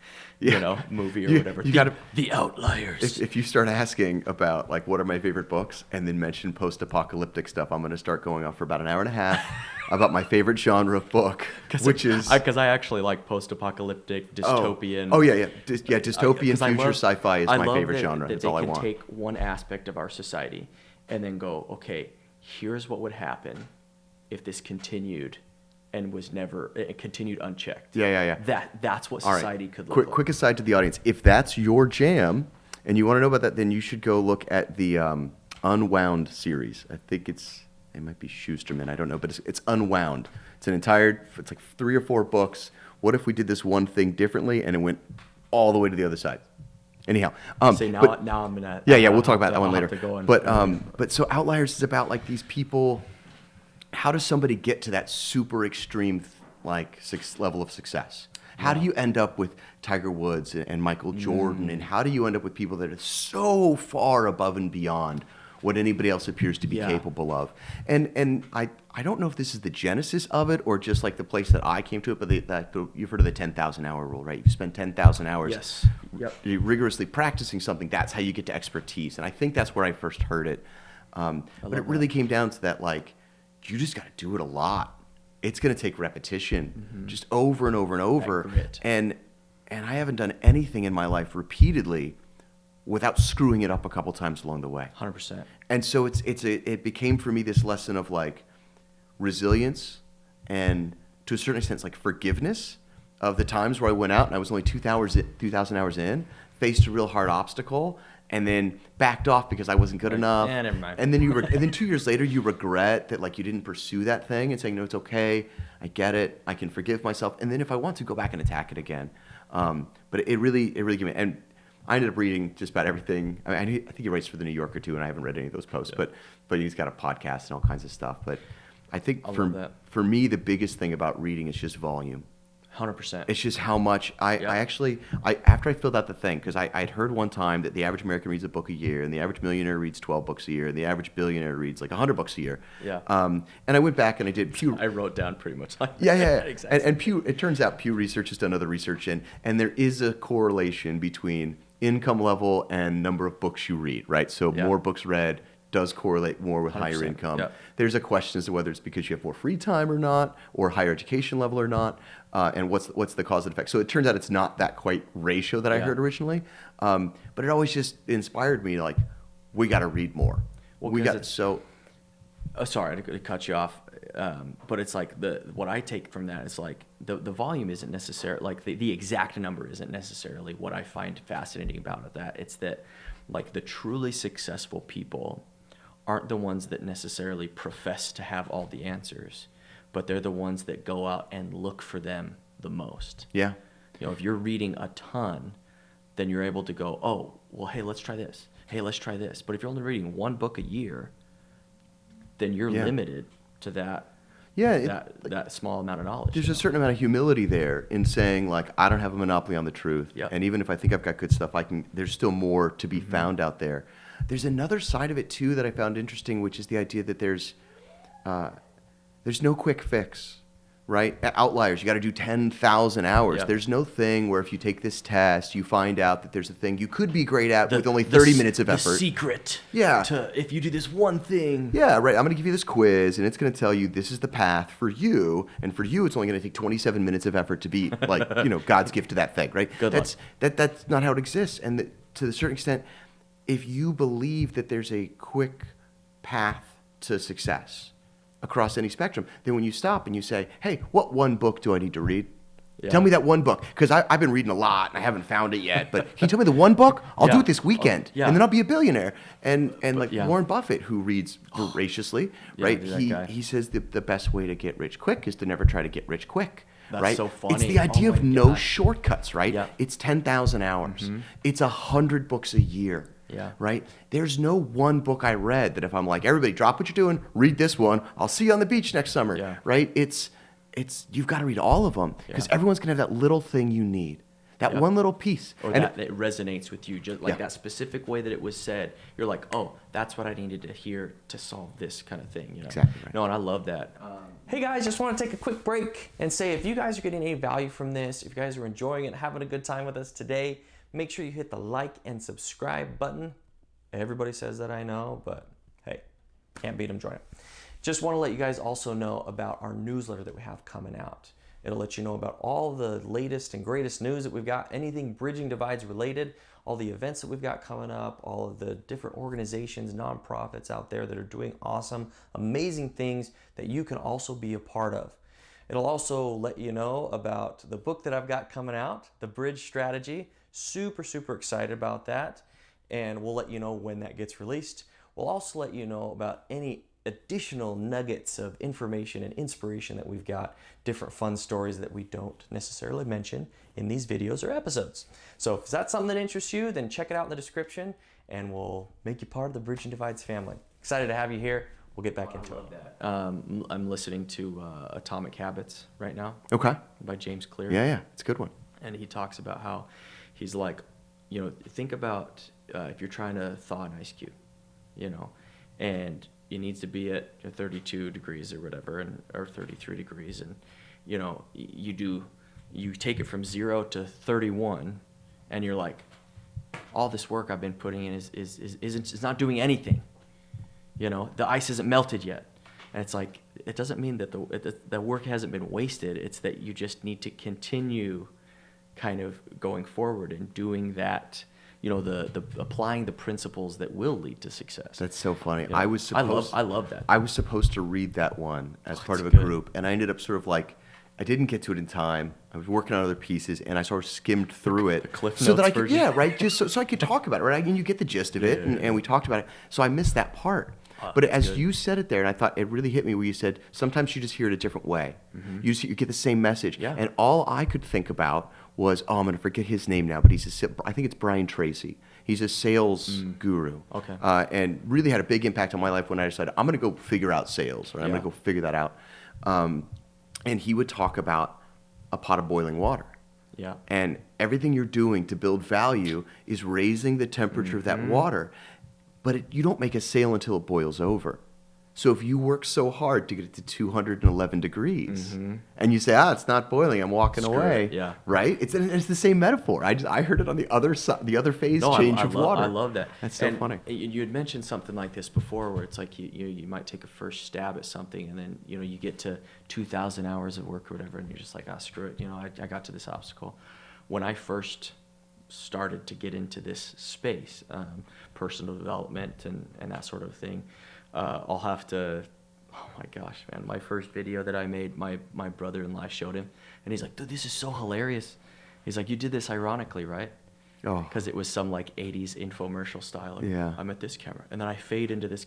movie or whatever. You got the Outliers. If you start asking about like what are my favorite books and then mention post-apocalyptic stuff, I'm going to start going off for about an hour and a half about my favorite genre of book, which is because I actually like post-apocalyptic, dystopian. Oh yeah. Dystopian future sci-fi is my favorite genre. That That's all I want. They can take one aspect of our society and then go, okay, here's what would happen if this continued and it continued unchecked. Yeah. That's what society could look like. Quick aside to the audience. If that's your jam and you want to know about that, then you should go look at the Unwound series. I think it might be Schusterman. I don't know, but it's Unwound. It's like 3 or 4 books. What if we did this one thing differently and it went all the way to the other side? Anyhow, now I'm gonna. Yeah, we'll talk about that one later. But so Outliers is about like these people. How does somebody get to that super extreme level of success? How do you end up with Tiger Woods and Michael Jordan, and how do you end up with people that are so far above and beyond what anybody else appears to be capable of? And I don't know if this is the genesis of it or just like the place that I came to it, but you've heard of the 10,000 hour rule, right? You spend 10,000 hours rigorously practicing something. That's how you get to expertise. And I think that's where I first heard it. But it really came down to that, like, you just got to do it a lot. It's going to take repetition, just over and over and over. And I haven't done anything in my life repeatedly without screwing it up a couple times along the way. 100%. And so it became for me this lesson of like resilience and to a certain extent like forgiveness of the times where I went out and I was only 2,000 hours in, faced a real hard obstacle, and then backed off because I wasn't good enough. Never mind. And then and then 2 years later you regret that like you didn't pursue that thing and saying, no, it's okay, I get it, I can forgive myself, and then if I want to go back and attack it again. But it really gave me, and I ended up reading just about everything. I mean, I think he writes for the New Yorker too, and I haven't read any of those posts, but he's got a podcast and all kinds of stuff. But I think for me, the biggest thing about reading is just volume. 100%. It's just how much I actually after I filled out the thing, because I'd heard one time that the average American reads a book a year, and the average millionaire reads 12 books a year, and the average billionaire reads like 100 books a year. Yeah. And I went back and I did Pew. I wrote down pretty much like yeah. Exactly. And Pew. It turns out Pew Research has done other research, and there is a correlation between income level and number of books you read, right? So more books read does correlate more with higher income. Yep. There's a question as to whether it's because you have more free time or not, or higher education level or not, and what's the cause and effect. So it turns out it's not that quite ratio that I heard originally, but it always just inspired me like, we got to read more. Sorry to cut you off, but it's like what I take from that is like the volume isn't necessarily like the exact number isn't necessarily what I find fascinating about that. It's that like the truly successful people aren't the ones that necessarily profess to have all the answers, but they're the ones that go out and look for them the most. Yeah. If you're reading a ton, then you're able to go, oh, well, hey, let's try this. Hey, let's try this. But if you're only reading one book a year, then you're limited to that. Yeah, that small amount of knowledge. There's a certain amount of humility there in saying like, I don't have a monopoly on the truth, and even if I think I've got good stuff, there's still more to be found out there. There's another side of it too that I found interesting, which is the idea that there's no quick fix, right? Outliers, you got to do 10,000 hours. Yep. There's no thing where if you take this test, you find out that there's a thing you could be great at with only 30 minutes of effort. The secret. Yeah. To if you do this one thing. Yeah, right. I'm going to give you this quiz, and it's going to tell you this is the path for you, and for you, it's only going to take 27 minutes of effort to be like, God's gift to that thing, right? Good luck. That's not how it exists, and to a certain extent, if you believe that there's a quick path to success across any spectrum, then when you stop and you say, hey, what one book do I need to read? Yeah. Tell me that one book, because I've been reading a lot and I haven't found it yet. But can you tell me the one book? I'll do it this weekend, yeah. and then I'll be a billionaire. And like yeah. Warren Buffett, who reads voraciously, right? that guy. He says the best way to get rich quick is to never try to get rich quick. That's right? so funny. It's the idea Oh of my no God. shortcuts, right? Yeah. It's 10,000 hours. It's 100 books a year. Yeah. Right? There's no one book I read that if I'm like, everybody drop what you're doing, read this one, I'll see you on the beach next summer. Yeah. Right? It's you've got to read all of them, because everyone's going to have that little thing you need. That one little piece. Or And that it resonates with you, just like Yeah. that specific way that it was said. You're like, oh, that's what I needed to hear to solve this kind of thing. Exactly right. No, and I love that. Hey guys, just want to take a quick break and say if you guys are getting any value from this, if you guys are enjoying it, having a good time with us today, make sure you hit the like and subscribe button. Everybody says that, I know, but hey, can't beat them, join it. Just want to let you guys also know about our newsletter that we have coming out. It'll let you know about all the latest and greatest news that we've got, anything Bridging Divides related, all the events that we've got coming up, all of the different organizations, nonprofits out there that are doing awesome, amazing things that you can also be a part of. It'll also let you know about the book that I've got coming out, The Bridge Strategy. Super, super excited about that. And we'll let you know when that gets released. We'll also let you know about any additional nuggets of information and inspiration that we've got, different fun stories that we don't necessarily mention in these videos or episodes. So if that's something that interests you, then check it out in the description and we'll make you part of the Bridging Divides family. Excited to have you here. We'll get back into it. I'm listening to Atomic Habits right now. Okay. By James Clear. Yeah. It's a good one. And he talks about how he's like, think about if you're trying to thaw an ice cube, and it needs to be at 32 degrees or whatever, or 33 degrees, and you take it from 0 to 31, and you're like, all this work I've been putting in is not doing anything. The ice isn't melted yet, and it's like, it doesn't mean that the work hasn't been wasted. It's that you just need to continue kind of going forward and doing that. The applying the principles that will lead to success. That's so funny. I love that. I was supposed to read that one as part of a good. group, and I ended up sort of like, I didn't get to it in time. I was working on other pieces, and I sort of skimmed through it. The Cliff so that Notes I could, version. yeah, right, just so I could talk about it, right? And you get the gist of it, and we talked about it. So I missed that part. But as good. you said it there, and I thought it really hit me where you said, sometimes you just hear it a different way. You get the same message. Yeah. And all I could think about was, I'm going to forget his name now, but I think it's Brian Tracy. He's a sales guru. Okay. And really had a big impact on my life when I decided, I'm going to go figure out sales, or I'm going to go figure that out. And he would talk about a pot of boiling water. Yeah. And everything you're doing to build value is raising the temperature of that water. But you don't make a sale until it boils over. So if you work so hard to get it to 211 degrees, and you say, it's not boiling, I'm walking Screw away, it, yeah. right? It's the same metaphor. I heard it on the other side, the other phase change of water. I love that. That's so And funny. You had mentioned something like this before, where it's like you might take a first stab at something, and then you get to 2,000 hours of work or whatever, and you're just like, screw it. I got to this obstacle. When I first started to get into this space, personal development and that sort of thing, I'll have to, oh my gosh, man, my first video that I made, my brother-in-law showed him, and he's like, dude, this is so hilarious. He's like, you did this ironically, right? Oh. Because it was some like 80s infomercial style. Yeah. I'm at this camera, and then I fade into this.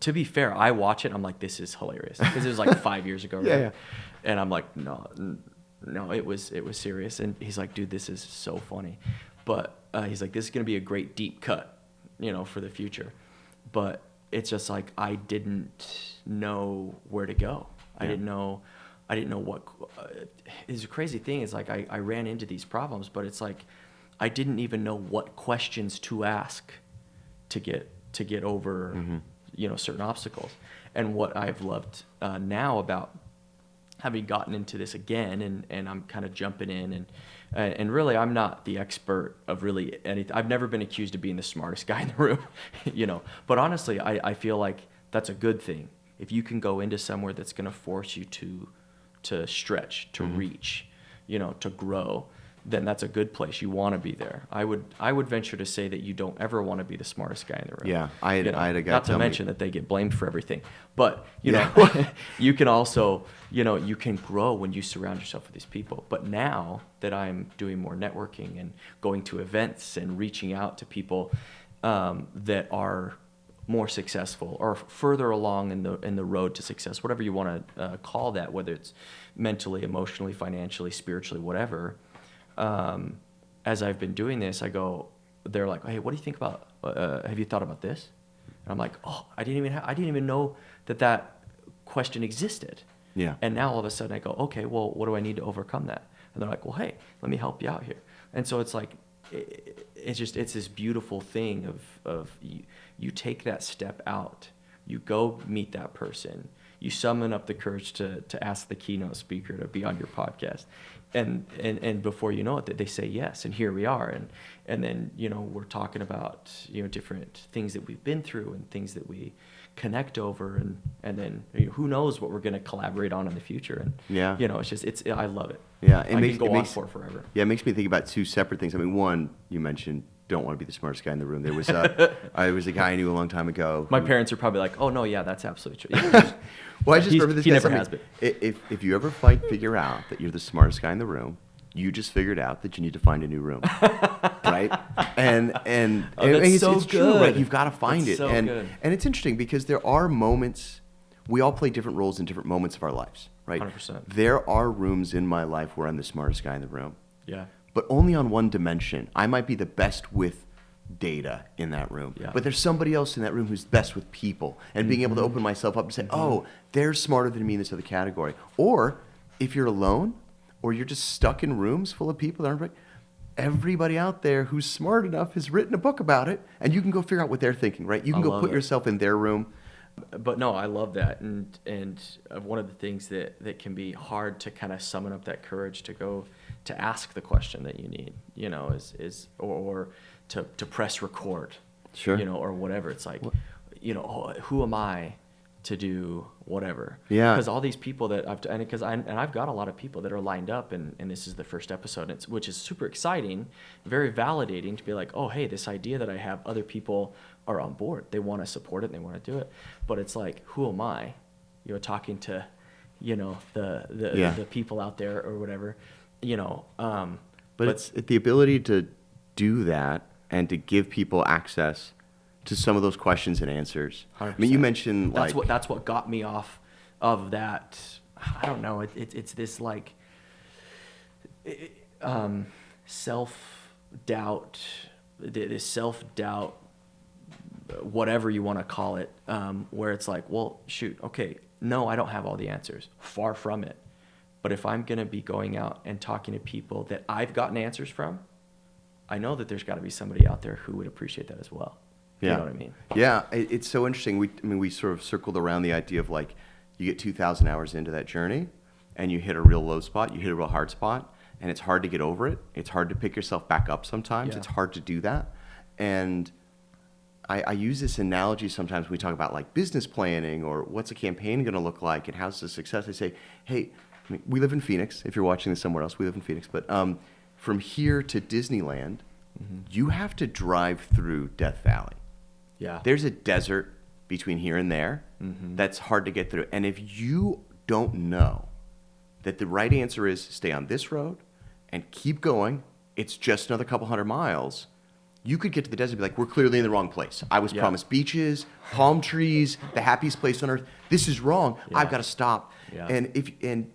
To be fair, I watch it, and I'm like, this is hilarious, because it was like 5 years ago, right? Yeah. And I'm like, no, it was serious. And he's like, dude, this is so funny. But he's like, this is gonna be a great deep cut, for the future. But it's just like, I didn't know where to go. I didn't know what. It's a crazy thing. Is like I ran into these problems, but it's like I didn't even know what questions to ask to get over, certain obstacles. And what I've loved now about having gotten into this again, and I'm kind of jumping in, and really I'm not the expert of really anything. I've never been accused of being the smartest guy in the room, but honestly, I feel like that's a good thing. If you can go into somewhere that's going to force you to stretch, to reach, to grow, then that's a good place. You want to be there. I would venture to say that you don't ever want to be the smartest guy in the room. Yeah, I had a guy not to tell mention me, that they get blamed for everything. But you Yeah. know, you can also, you can grow when you surround yourself with these people. But now that I'm doing more networking and going to events and reaching out to people that are more successful or further along in the road to success, whatever you want to call that, whether it's mentally, emotionally, financially, spiritually, whatever. As I've been doing this, they're like, hey, what do you think about, have you thought about this? And I'm like, oh, I didn't even know that question existed. Yeah. And now all of a sudden I go, okay, well, what do I need to overcome that? And they're like, well, hey, let me help you out here. And so it's like, it's this beautiful thing of you take that step out, you go meet that person, you summon up the courage to ask the keynote speaker to be on your podcast. And before you know it, they say yes, and here we are, and then we're talking about different things that we've been through and things that we connect over, and then who knows what we're going to collaborate on in the future, and Yeah. I love it. Yeah, I can go on for forever. Yeah, it makes me think about two separate things. I mean, one, you mentioned don't want to be the smartest guy in the room. There was I was a guy I knew a long time ago. My parents are probably like, oh no, yeah, that's absolutely true. Yeah. Well, I just remember this. He guy never telling has me, been. If you ever figure out that you're the smartest guy in the room, you just figured out that you need to find a new room, right? And that's so it's true, right? good. You've got to find That's it, so and good. it's interesting because there are moments. We all play different roles in different moments of our lives, right? 100%. There are rooms in my life where I'm the smartest guy in the room, Yeah. but only on one dimension. I might be the best with data in that room, Yeah. but there's somebody else in that room who's best with people, and being able to open myself up and say, oh, they're smarter than me in this other category. Or if you're alone or you're just stuck in rooms full of people that aren't right, everybody out there who's smart enough has written a book about it, and you can go figure out what they're thinking, right? You can I go love put it. yourself in their room. But no, I love that, and one of the things that can be hard to kind of summon up that courage to go to ask the question that you need, is or to press record, Sure. or whatever. It's like, who am I to do whatever? Yeah. Because all these people that I've got a lot of people that are lined up, and this is the first episode, which is super exciting, very validating to be like, oh, hey, this idea that I have, other people are on board. They want to support it and they want to do it. But it's like, who am I? Talking to, the people out there or whatever, But it's the ability to do that and to give people access to some of those questions and answers. 100%. I mean, you mentioned that's what got me off of that. I don't know. It's this like self-doubt, this self-doubt, whatever you want to call it, where it's like, well, shoot, okay, no, I don't have all the answers. Far from it. But if I'm going to be going out and talking to people that I've gotten answers from, I know that there's got to be somebody out there who would appreciate that as well. Yeah. You know what I mean? Yeah, it's so interesting. We sort of circled around the idea of like, you get 2,000 hours into that journey, and you hit a real low spot, you hit a real hard spot, and it's hard to get over it. It's hard to pick yourself back up sometimes. Yeah. It's hard to do that. And I use this analogy sometimes when we talk about like business planning or what's a campaign going to look like and how's the success. I say, hey, we live in Phoenix. If you're watching this somewhere else, we live in Phoenix. But from here to Disneyland, you have to drive through Death Valley. Yeah. There's a desert between here and there that's hard to get through. And if you don't know that the right answer is stay on this road and keep going, it's just another couple hundred miles, you could get to the desert and be like, we're clearly in the wrong place. I was promised beaches, palm trees, the happiest place on earth. This is wrong. Yeah. I've got to stop. Yeah. And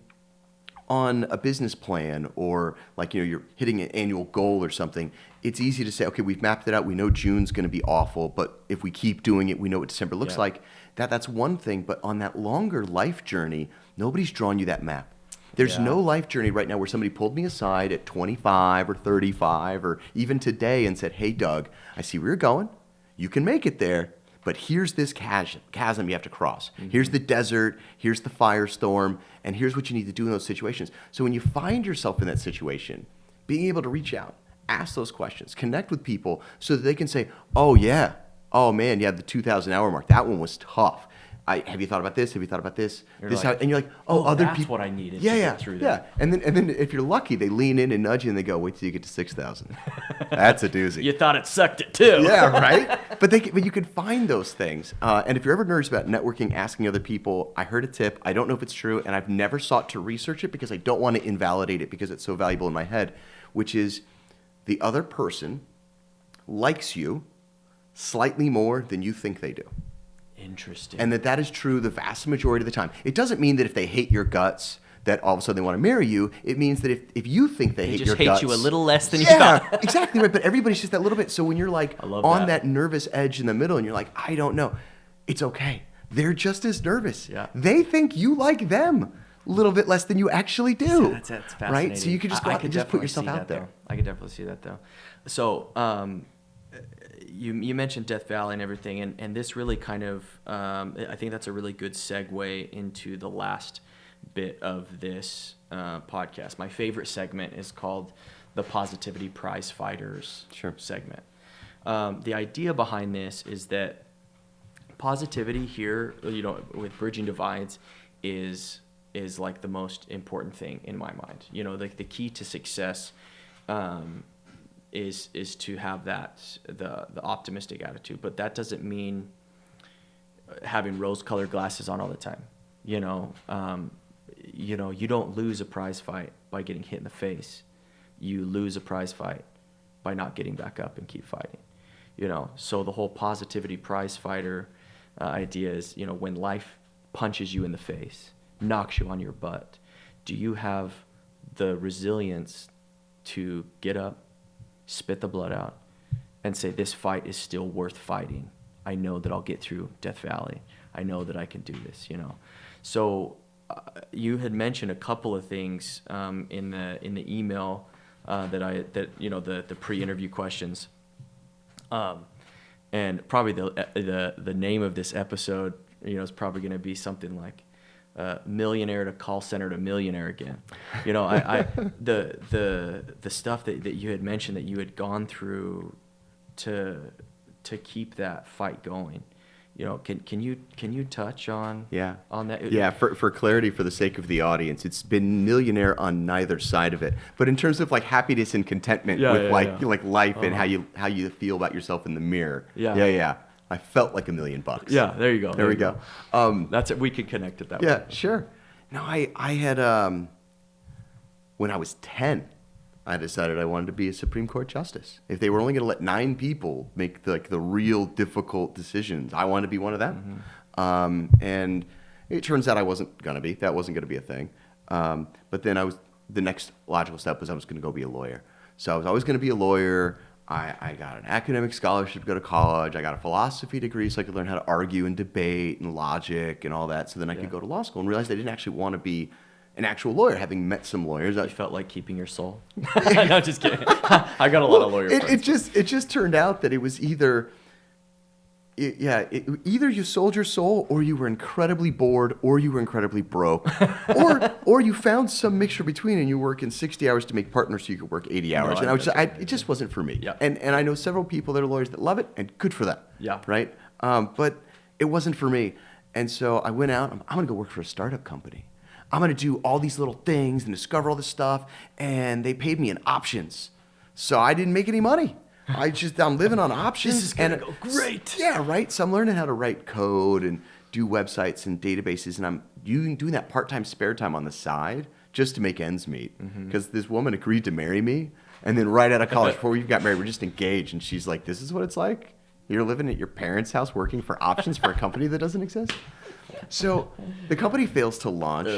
on a business plan or like, you're hitting an annual goal or something, it's easy to say, okay, we've mapped it out. We know June's going to be awful, but if we keep doing it, we know what December looks like. That's one thing. But on that longer life journey, nobody's drawn you that map. There's no life journey right now where somebody pulled me aside at 25 or 35 or even today and said, hey, Doug, I see where you're going. you can make it there, but here's this chasm you have to cross. Here's the desert, here's the firestorm, and here's what you need to do in those situations. So when you find yourself in that situation, being able to reach out, ask those questions, connect with people so that they can say, oh yeah, oh man, you had the 2,000 hour mark. That one was tough. Have you thought about this? Have you thought about this? You're This like, and you're like, oh, other that's people. what I needed to Yeah, get through yeah. that. And then if you're lucky, they lean in and nudge you and they go, wait till you get to 6,000. That's a doozy. You thought it sucked it too. Yeah, right. But you can find those things. And if you're ever nervous about networking, asking other people, I heard a tip. I don't know if it's true, and I've never sought to research it because I don't want to invalidate it because it's so valuable in my head, which is the other person likes you slightly more than you think they do. Interesting. And that is true the vast majority of the time. It doesn't mean that if they hate your guts, that all of a sudden they want to marry you. It means that if you think they hate your guts. They just hate you a little less than you yeah, thought. exactly right. But everybody's just that little bit. So when you're like on that. that nervous edge in the middle and you're like, I don't know, it's okay. They're just as nervous. Yeah. They think you like them a little bit less than you actually do. That's fascinating. Right? So you can just go out and just put yourself out there. I could definitely see that though. So you mentioned Death Valley and everything, and this really kind of I think that's a really good segue into the last bit of this podcast. My favorite segment is called the Positivity Prize Fighters segment. The idea behind this is that positivity here, with Bridging Divides, is like the most important thing in my mind. The key to success is to have the optimistic attitude, but that doesn't mean having rose-colored glasses on all the time. You don't lose a prize fight by getting hit in the face. You lose a prize fight by not getting back up and keep fighting. So the whole positivity prize fighter idea is, when life punches you in the face, knocks you on your butt, do you have the resilience to get up, spit the blood out, and say, this fight is still worth fighting. I know that I'll get through Death Valley. I know that I can do this, So you had mentioned a couple of things in the email the pre-interview questions. And probably the name of this episode, is probably going to be something like millionaire to call center to millionaire again. The stuff that you had mentioned that you had gone through to keep that fight going. Can you touch on that? Yeah, for clarity, for the sake of the audience, it's been millionaire on neither side of it. But in terms of like happiness and contentment with like life and how you feel about yourself in the mirror. Yeah. I felt like $1 million. Yeah, there you go. There we go. That's it. We could connect it that way. Yeah, sure. No, I had when I was 10, I decided I wanted to be a Supreme Court justice. If they were only going to let 9 people make the real difficult decisions, I wanted to be one of them. Mm-hmm. And it turns out I wasn't going to be. That wasn't going to be a thing. But then the next logical step was I was going to go be a lawyer. So I was always going to be a lawyer. I got an academic scholarship to go to college. I got a philosophy degree so I could learn how to argue and debate and logic and all that. So then I could go to law school and realize I didn't actually want to be an actual lawyer, having met some lawyers. You felt like keeping your soul? No, just kidding. I got a lot of lawyer friends. It just turned out that it was either you sold your soul, or you were incredibly bored, or you were incredibly broke, or you found some mixture between, and you work in 60 hours to make partners so you could work 80 hours. It just wasn't for me. Yeah. And I know several people that are lawyers that love it, and good for them. Yeah. Right. But it wasn't for me, and so I went out. I'm going to go work for a startup company. I'm going to do all these little things and discover all this stuff, and they paid me in options, so I didn't make any money. I'm living on options. This is gonna go great. Yeah, right. So I'm learning how to write code and do websites and databases, and I'm doing that part-time spare time on the side just to make ends meet. Because this woman agreed to marry me, and then right out of college, before we got married, we're just engaged, and she's like, "This is what it's like. You're living at your parents' house working for options for a company that doesn't exist." So the company fails to launch,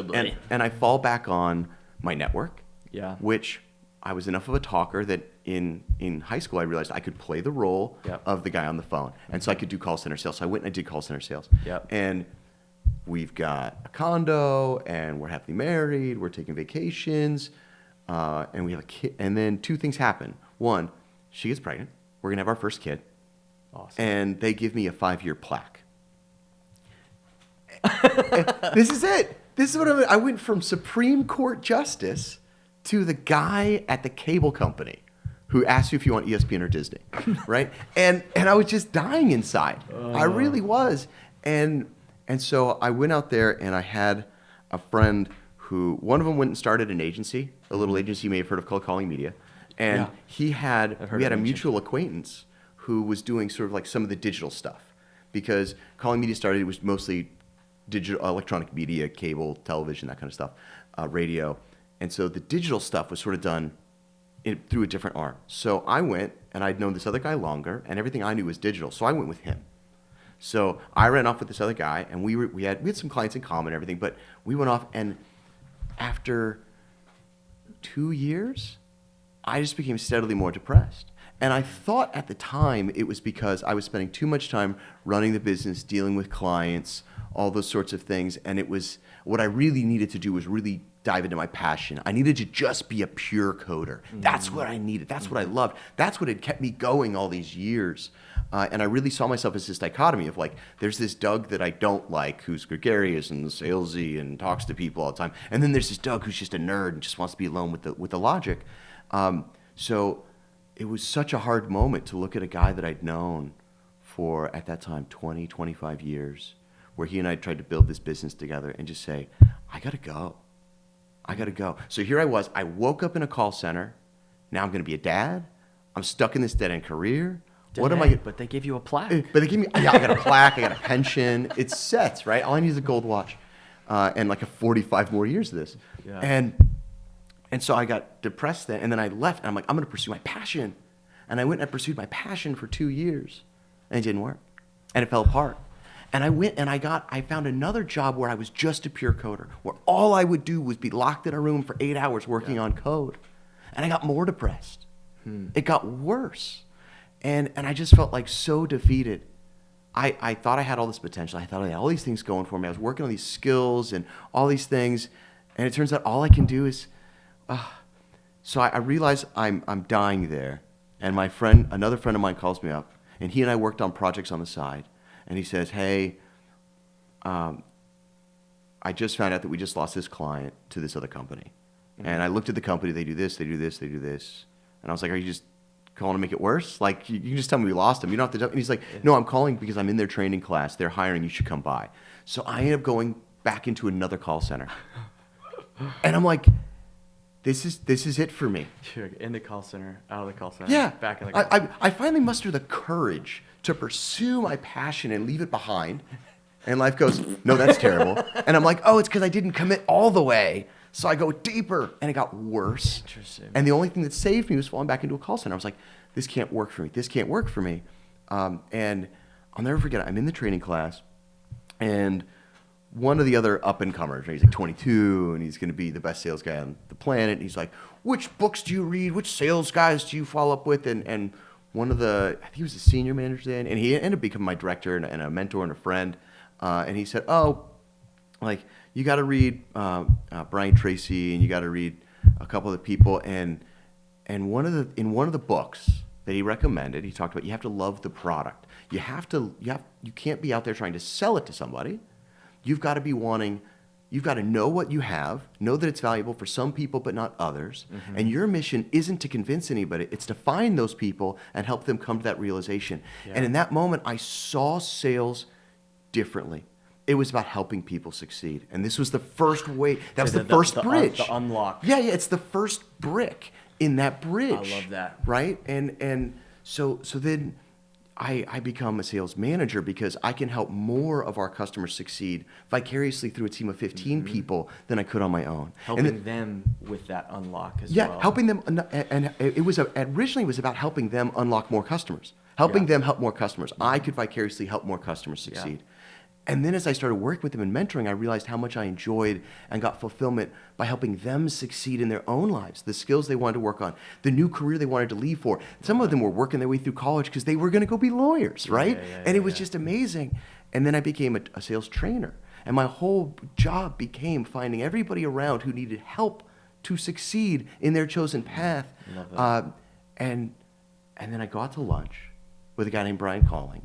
and I fall back on my network, which I was enough of a talker that in high school I realized I could play the role of the guy on the phone. And so I could do call center sales. So I went and I did call center sales. And we've got a condo, and we're happily married, we're taking vacations, and we have a kid. And then 2 things happen. One, she gets pregnant. We're going to have our first kid. Awesome. And they give me a 5-year plaque. This is it. This is what I went from Supreme Court Justice to the guy at the cable company who asks you if you want ESPN or Disney, right? And I was just dying inside. I really was. And so I went out there and I had a friend who, one of them went and started an agency, a little agency you may have heard of called Colling Media. And we had a mutual acquaintance who was doing sort of like some of the digital stuff, because Colling Media started, it was mostly digital, electronic media, cable, television, that kind of stuff, radio. And so the digital stuff was sort of done through a different arm. So I went, and I'd known this other guy longer, and everything I knew was digital. So I went with him. So I ran off with this other guy, and we had some clients in common and everything, but we went off, and after 2 years, I just became steadily more depressed. And I thought at the time it was because I was spending too much time running the business, dealing with clients, all those sorts of things. And it was, what I really needed to do was really dive into my passion. I needed to just be a pure coder. That's what I needed. That's what I loved. That's what had kept me going all these years. And I really saw myself as this dichotomy of like, there's this Doug that I don't like, who's gregarious and salesy and talks to people all the time. And then there's this Doug who's just a nerd and just wants to be alone with the logic. So it was such a hard moment to look at a guy that I'd known for, at that time, 20, 25 years, where he and I tried to build this business together, and just say, I gotta go. I gotta go. So here I was. I woke up in a call center. Now I'm gonna be a dad. I'm stuck in this dead-end career. What am I? But they give you a plaque. But they give me, yeah, I got a plaque, I got a pension. It's set, right? All I need is a gold watch, and like a 45 more years of this. Yeah. And so I got depressed then, and then I left, and I'm like, I'm going to pursue my passion. And I went and I pursued my passion for 2 years, and it didn't work. And it fell apart. And I went and I found another job where I was just a pure coder, where all I would do was be locked in a room for 8 hours working on code. And I got more depressed. It got worse. And I just felt like so defeated. I thought I had all this potential. I thought I had all these things going for me. I was working on these skills and all these things. And it turns out all I can do is... So I realized I'm dying there, and another friend of mine calls me up, and he and I worked on projects on the side, and he says, hey, I just found out that we just lost this client to this other company. And I looked at the company, they do this, they do this, they do this. And I was like, are you just calling to make it worse? Like, you can just tell me we lost him. You don't have to tell. And he's like, no, I'm calling because I'm in their training class. They're hiring. You should come by. So I ended up going back into another call center. And I'm like, this is it for me. In the call center, out of the call center. Yeah. Back in the call center. I finally muster the courage to pursue my passion and leave it behind. And life goes, no, that's terrible. And I'm like, oh, it's because I didn't commit all the way. So I go deeper, and it got worse. Interesting. And the only thing that saved me was falling back into a call center. I was like, this can't work for me. This can't work for me. And I'll never forget it. I'm in the training class, and one of the other up-and-comers, right? He's like 22, and he's going to be the best sales guy on the planet. And he's like, which books do you read? Which sales guys do you follow up with? And one of the, I think he was the senior manager then, and he ended up becoming my director and a mentor and a friend. And he said, oh, like, you got to read Brian Tracy, and you got to read a couple of the people. And in one of the books that he recommended, he talked about you have to love the product. You can't be out there trying to sell it to somebody. You've got to be wanting, you've got to know what you have, know that it's valuable for some people but not others. Mm-hmm. And your mission isn't to convince anybody, it's to find those people and help them come to that realization. Yeah. And in that moment, I saw sales differently. It was about helping people succeed. And this was the first way, that was the first bridge. The unlock. Yeah, it's the first brick in that bridge. I love that. Right? And so then I become a sales manager because I can help more of our customers succeed vicariously through a team of 15 people than I could on my own. Helping them with that unlock as well. Yeah, helping them. And it was originally it was about helping them unlock more customers. Helping them help more customers. I could vicariously help more customers succeed. Yeah. And then as I started working with them and mentoring, I realized how much I enjoyed and got fulfillment by helping them succeed in their own lives, the skills they wanted to work on, the new career they wanted to leave for. Some of them were working their way through college because they were going to go be lawyers, right? And it was just amazing. And then I became a sales trainer. And my whole job became finding everybody around who needed help to succeed in their chosen path. Love that. And then I go out to lunch with a guy named Brian Colling.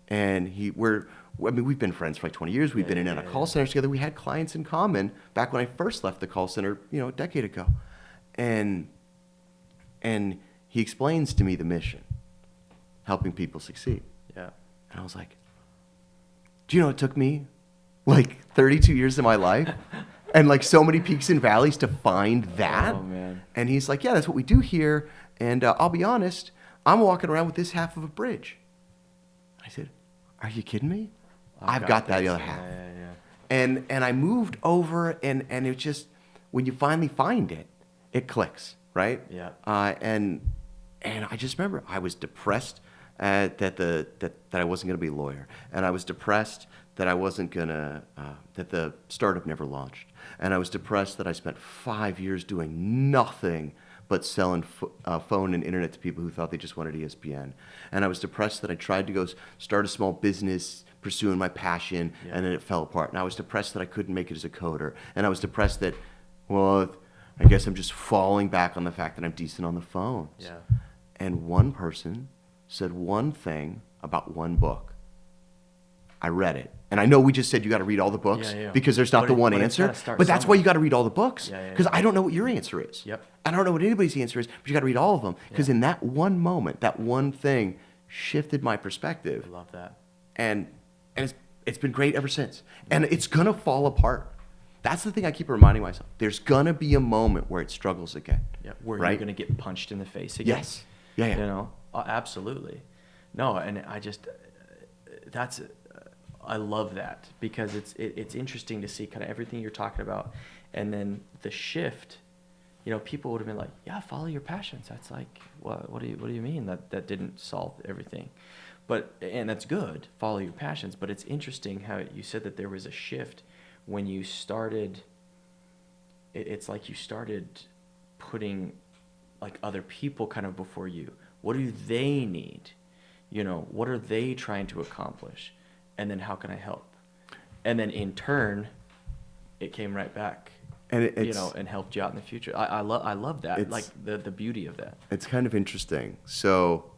And we've been friends for like 20 years. We've been in a call center together. We had clients in common back when I first left the call center, a decade ago. And he explains to me the mission, helping people succeed. Yeah. And I was like, do you know it took me like 32 years of my life and like so many peaks and valleys to find that? Oh, man. And he's like, yeah, that's what we do here. And I'll be honest, I'm walking around with this half of a bridge. I said, are you kidding me? I've got that other half. Yeah. And I moved over, and it just, when you finally find it, it clicks, right? Yeah. And I just remember I was depressed that I wasn't going to be a lawyer, and I was depressed that I wasn't gonna that the startup never launched, and I was depressed that I spent 5 years doing nothing but selling phone and internet to people who thought they just wanted ESPN. And I was depressed that I tried to go start a small business pursuing my passion, and then it fell apart. And I was depressed that I couldn't make it as a coder. And I was depressed that, well, I guess I'm just falling back on the fact that I'm decent on the phones. Yeah. And one person said one thing about one book. I read it. And I know we just said you got to read all the books because there's not the one answer. But that's why you got to read all the books. Because I don't know what your answer is. Yep. I don't know what anybody's answer is, but you got to read all of them. Because in that one moment, that one thing shifted my perspective. I love that. And it's been great ever since. And it's going to fall apart. That's the thing I keep reminding myself. There's going to be a moment where it struggles again. Yeah, where right? you're going to get punched in the face again. Yes. Yeah. Absolutely. No, and I just, I love that because it's interesting to see kind of everything you're talking about, and then the shift. People would have been like, "Yeah, follow your passions." That's like, what do you mean that didn't solve everything? And that's good, follow your passions. But it's interesting how you said that there was a shift when you started. It's like you started putting like other people kind of before you. What do they need? What are they trying to accomplish? And then how can I help? And then in turn, it came right back, and and helped you out in the future. I love that, like the beauty of that. It's kind of interesting. So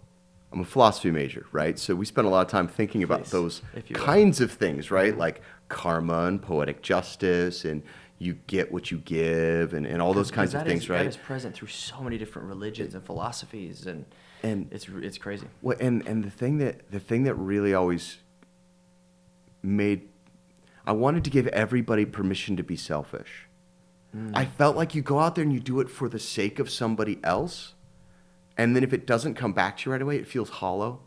I'm a philosophy major, right? So we spend a lot of time thinking about those kinds of things, right? Like karma and poetic justice, and you get what you give, and all those kinds of things, right? That is present through so many different religions and philosophies, and it's crazy. Well, and the thing that really always I wanted to give everybody permission to be selfish. I felt like you go out there and you do it for the sake of somebody else, and then if it doesn't come back to you right away, it feels hollow.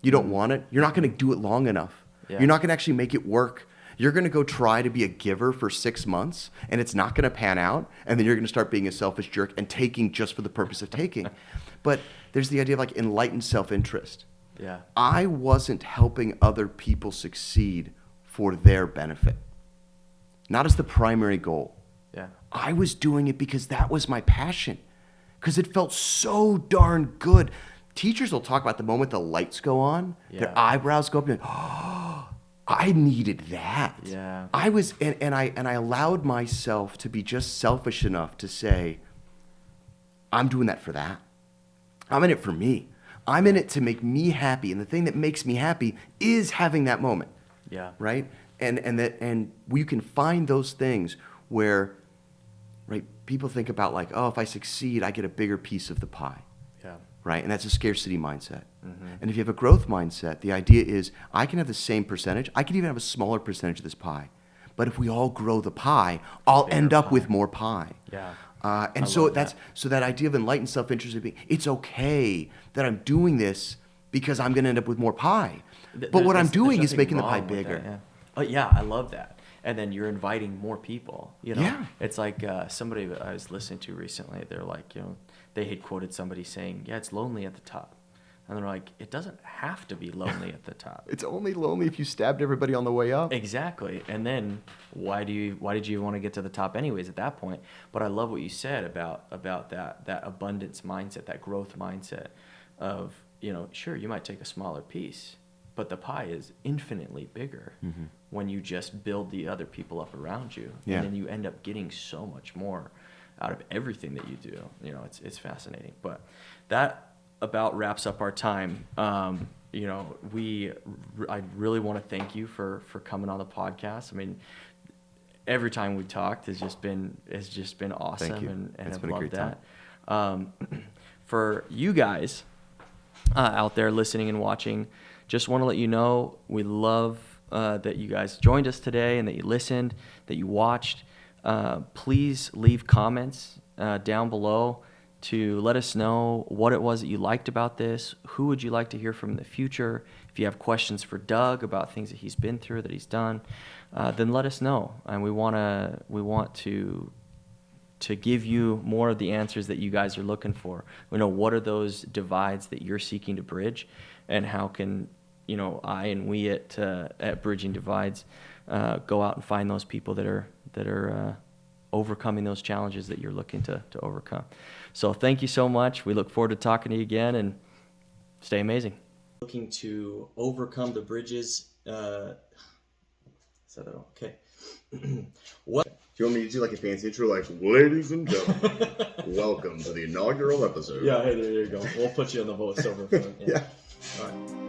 You don't want it. You're not going to do it long enough. Yeah. You're not going to actually make it work. You're going to go try to be a giver for 6 months, and it's not going to pan out, and then you're going to start being a selfish jerk and taking just for the purpose of taking. But there's the idea of like enlightened self-interest. Yeah. I wasn't helping other people succeed for their benefit, not as the primary goal. Yeah. I was doing it because that was my passion, because it felt so darn good. Teachers will talk about the moment the lights go on, their eyebrows go up, and oh, I needed that. Yeah. I was, and I allowed myself to be just selfish enough to say, I'm doing that for that. I'm in it for me. I'm in it to make me happy, and the thing that makes me happy is having that moment. Yeah. Right? And we can find those things where, right, people think about like, oh, if I succeed, I get a bigger piece of the pie. Yeah. Right? And that's a scarcity mindset. Mm-hmm. And if you have a growth mindset, the idea is I can have the same percentage. I can even have a smaller percentage of this pie. But if we all grow the pie, I'll end up with more pie. Yeah. And so that idea of enlightened self-interest, it's okay that I'm doing this because I'm going to end up with more pie. But what I'm doing is making the pie bigger. That, yeah. Oh yeah, I love that. And then you're inviting more people. Yeah. It's like somebody I was listening to recently. They're like, they had quoted somebody saying, "Yeah, it's lonely at the top," and they're like, "It doesn't have to be lonely at the top. It's only lonely if you stabbed everybody on the way up." Exactly. And then why did you want to get to the top anyways at that point? But I love what you said about that abundance mindset, that growth mindset of, sure, you might take a smaller piece, but the pie is infinitely bigger when you just build the other people up around you. Yeah. And then you end up getting so much more out of everything that you do. It's fascinating. But that about wraps up our time. you know, I really want to thank you for coming on the podcast. I mean, every time we talked has just been awesome. Thank you. And It's I've been a loved great that. For you guys out there listening and watching, just want to let you know we love that you guys joined us today and that you listened, that you watched. Please leave comments down below to let us know what it was that you liked about this. Who would you like to hear from in the future? If you have questions for Doug about things that he's been through, that he's done, then let us know. And we want to give you more of the answers that you guys are looking for. We know what are those divides that you're seeking to bridge, and how can, you know, I and we at Bridging Divides go out and find those people that are overcoming those challenges that you're looking to overcome. So thank you so much. We look forward to talking to you again, and stay amazing. Looking to overcome the bridges. Okay. What? Do you want me to do like a fancy intro, like, ladies and gentlemen, welcome to the inaugural episode? Yeah, hey, there you go. We'll put you on the voiceover. Yeah. All right.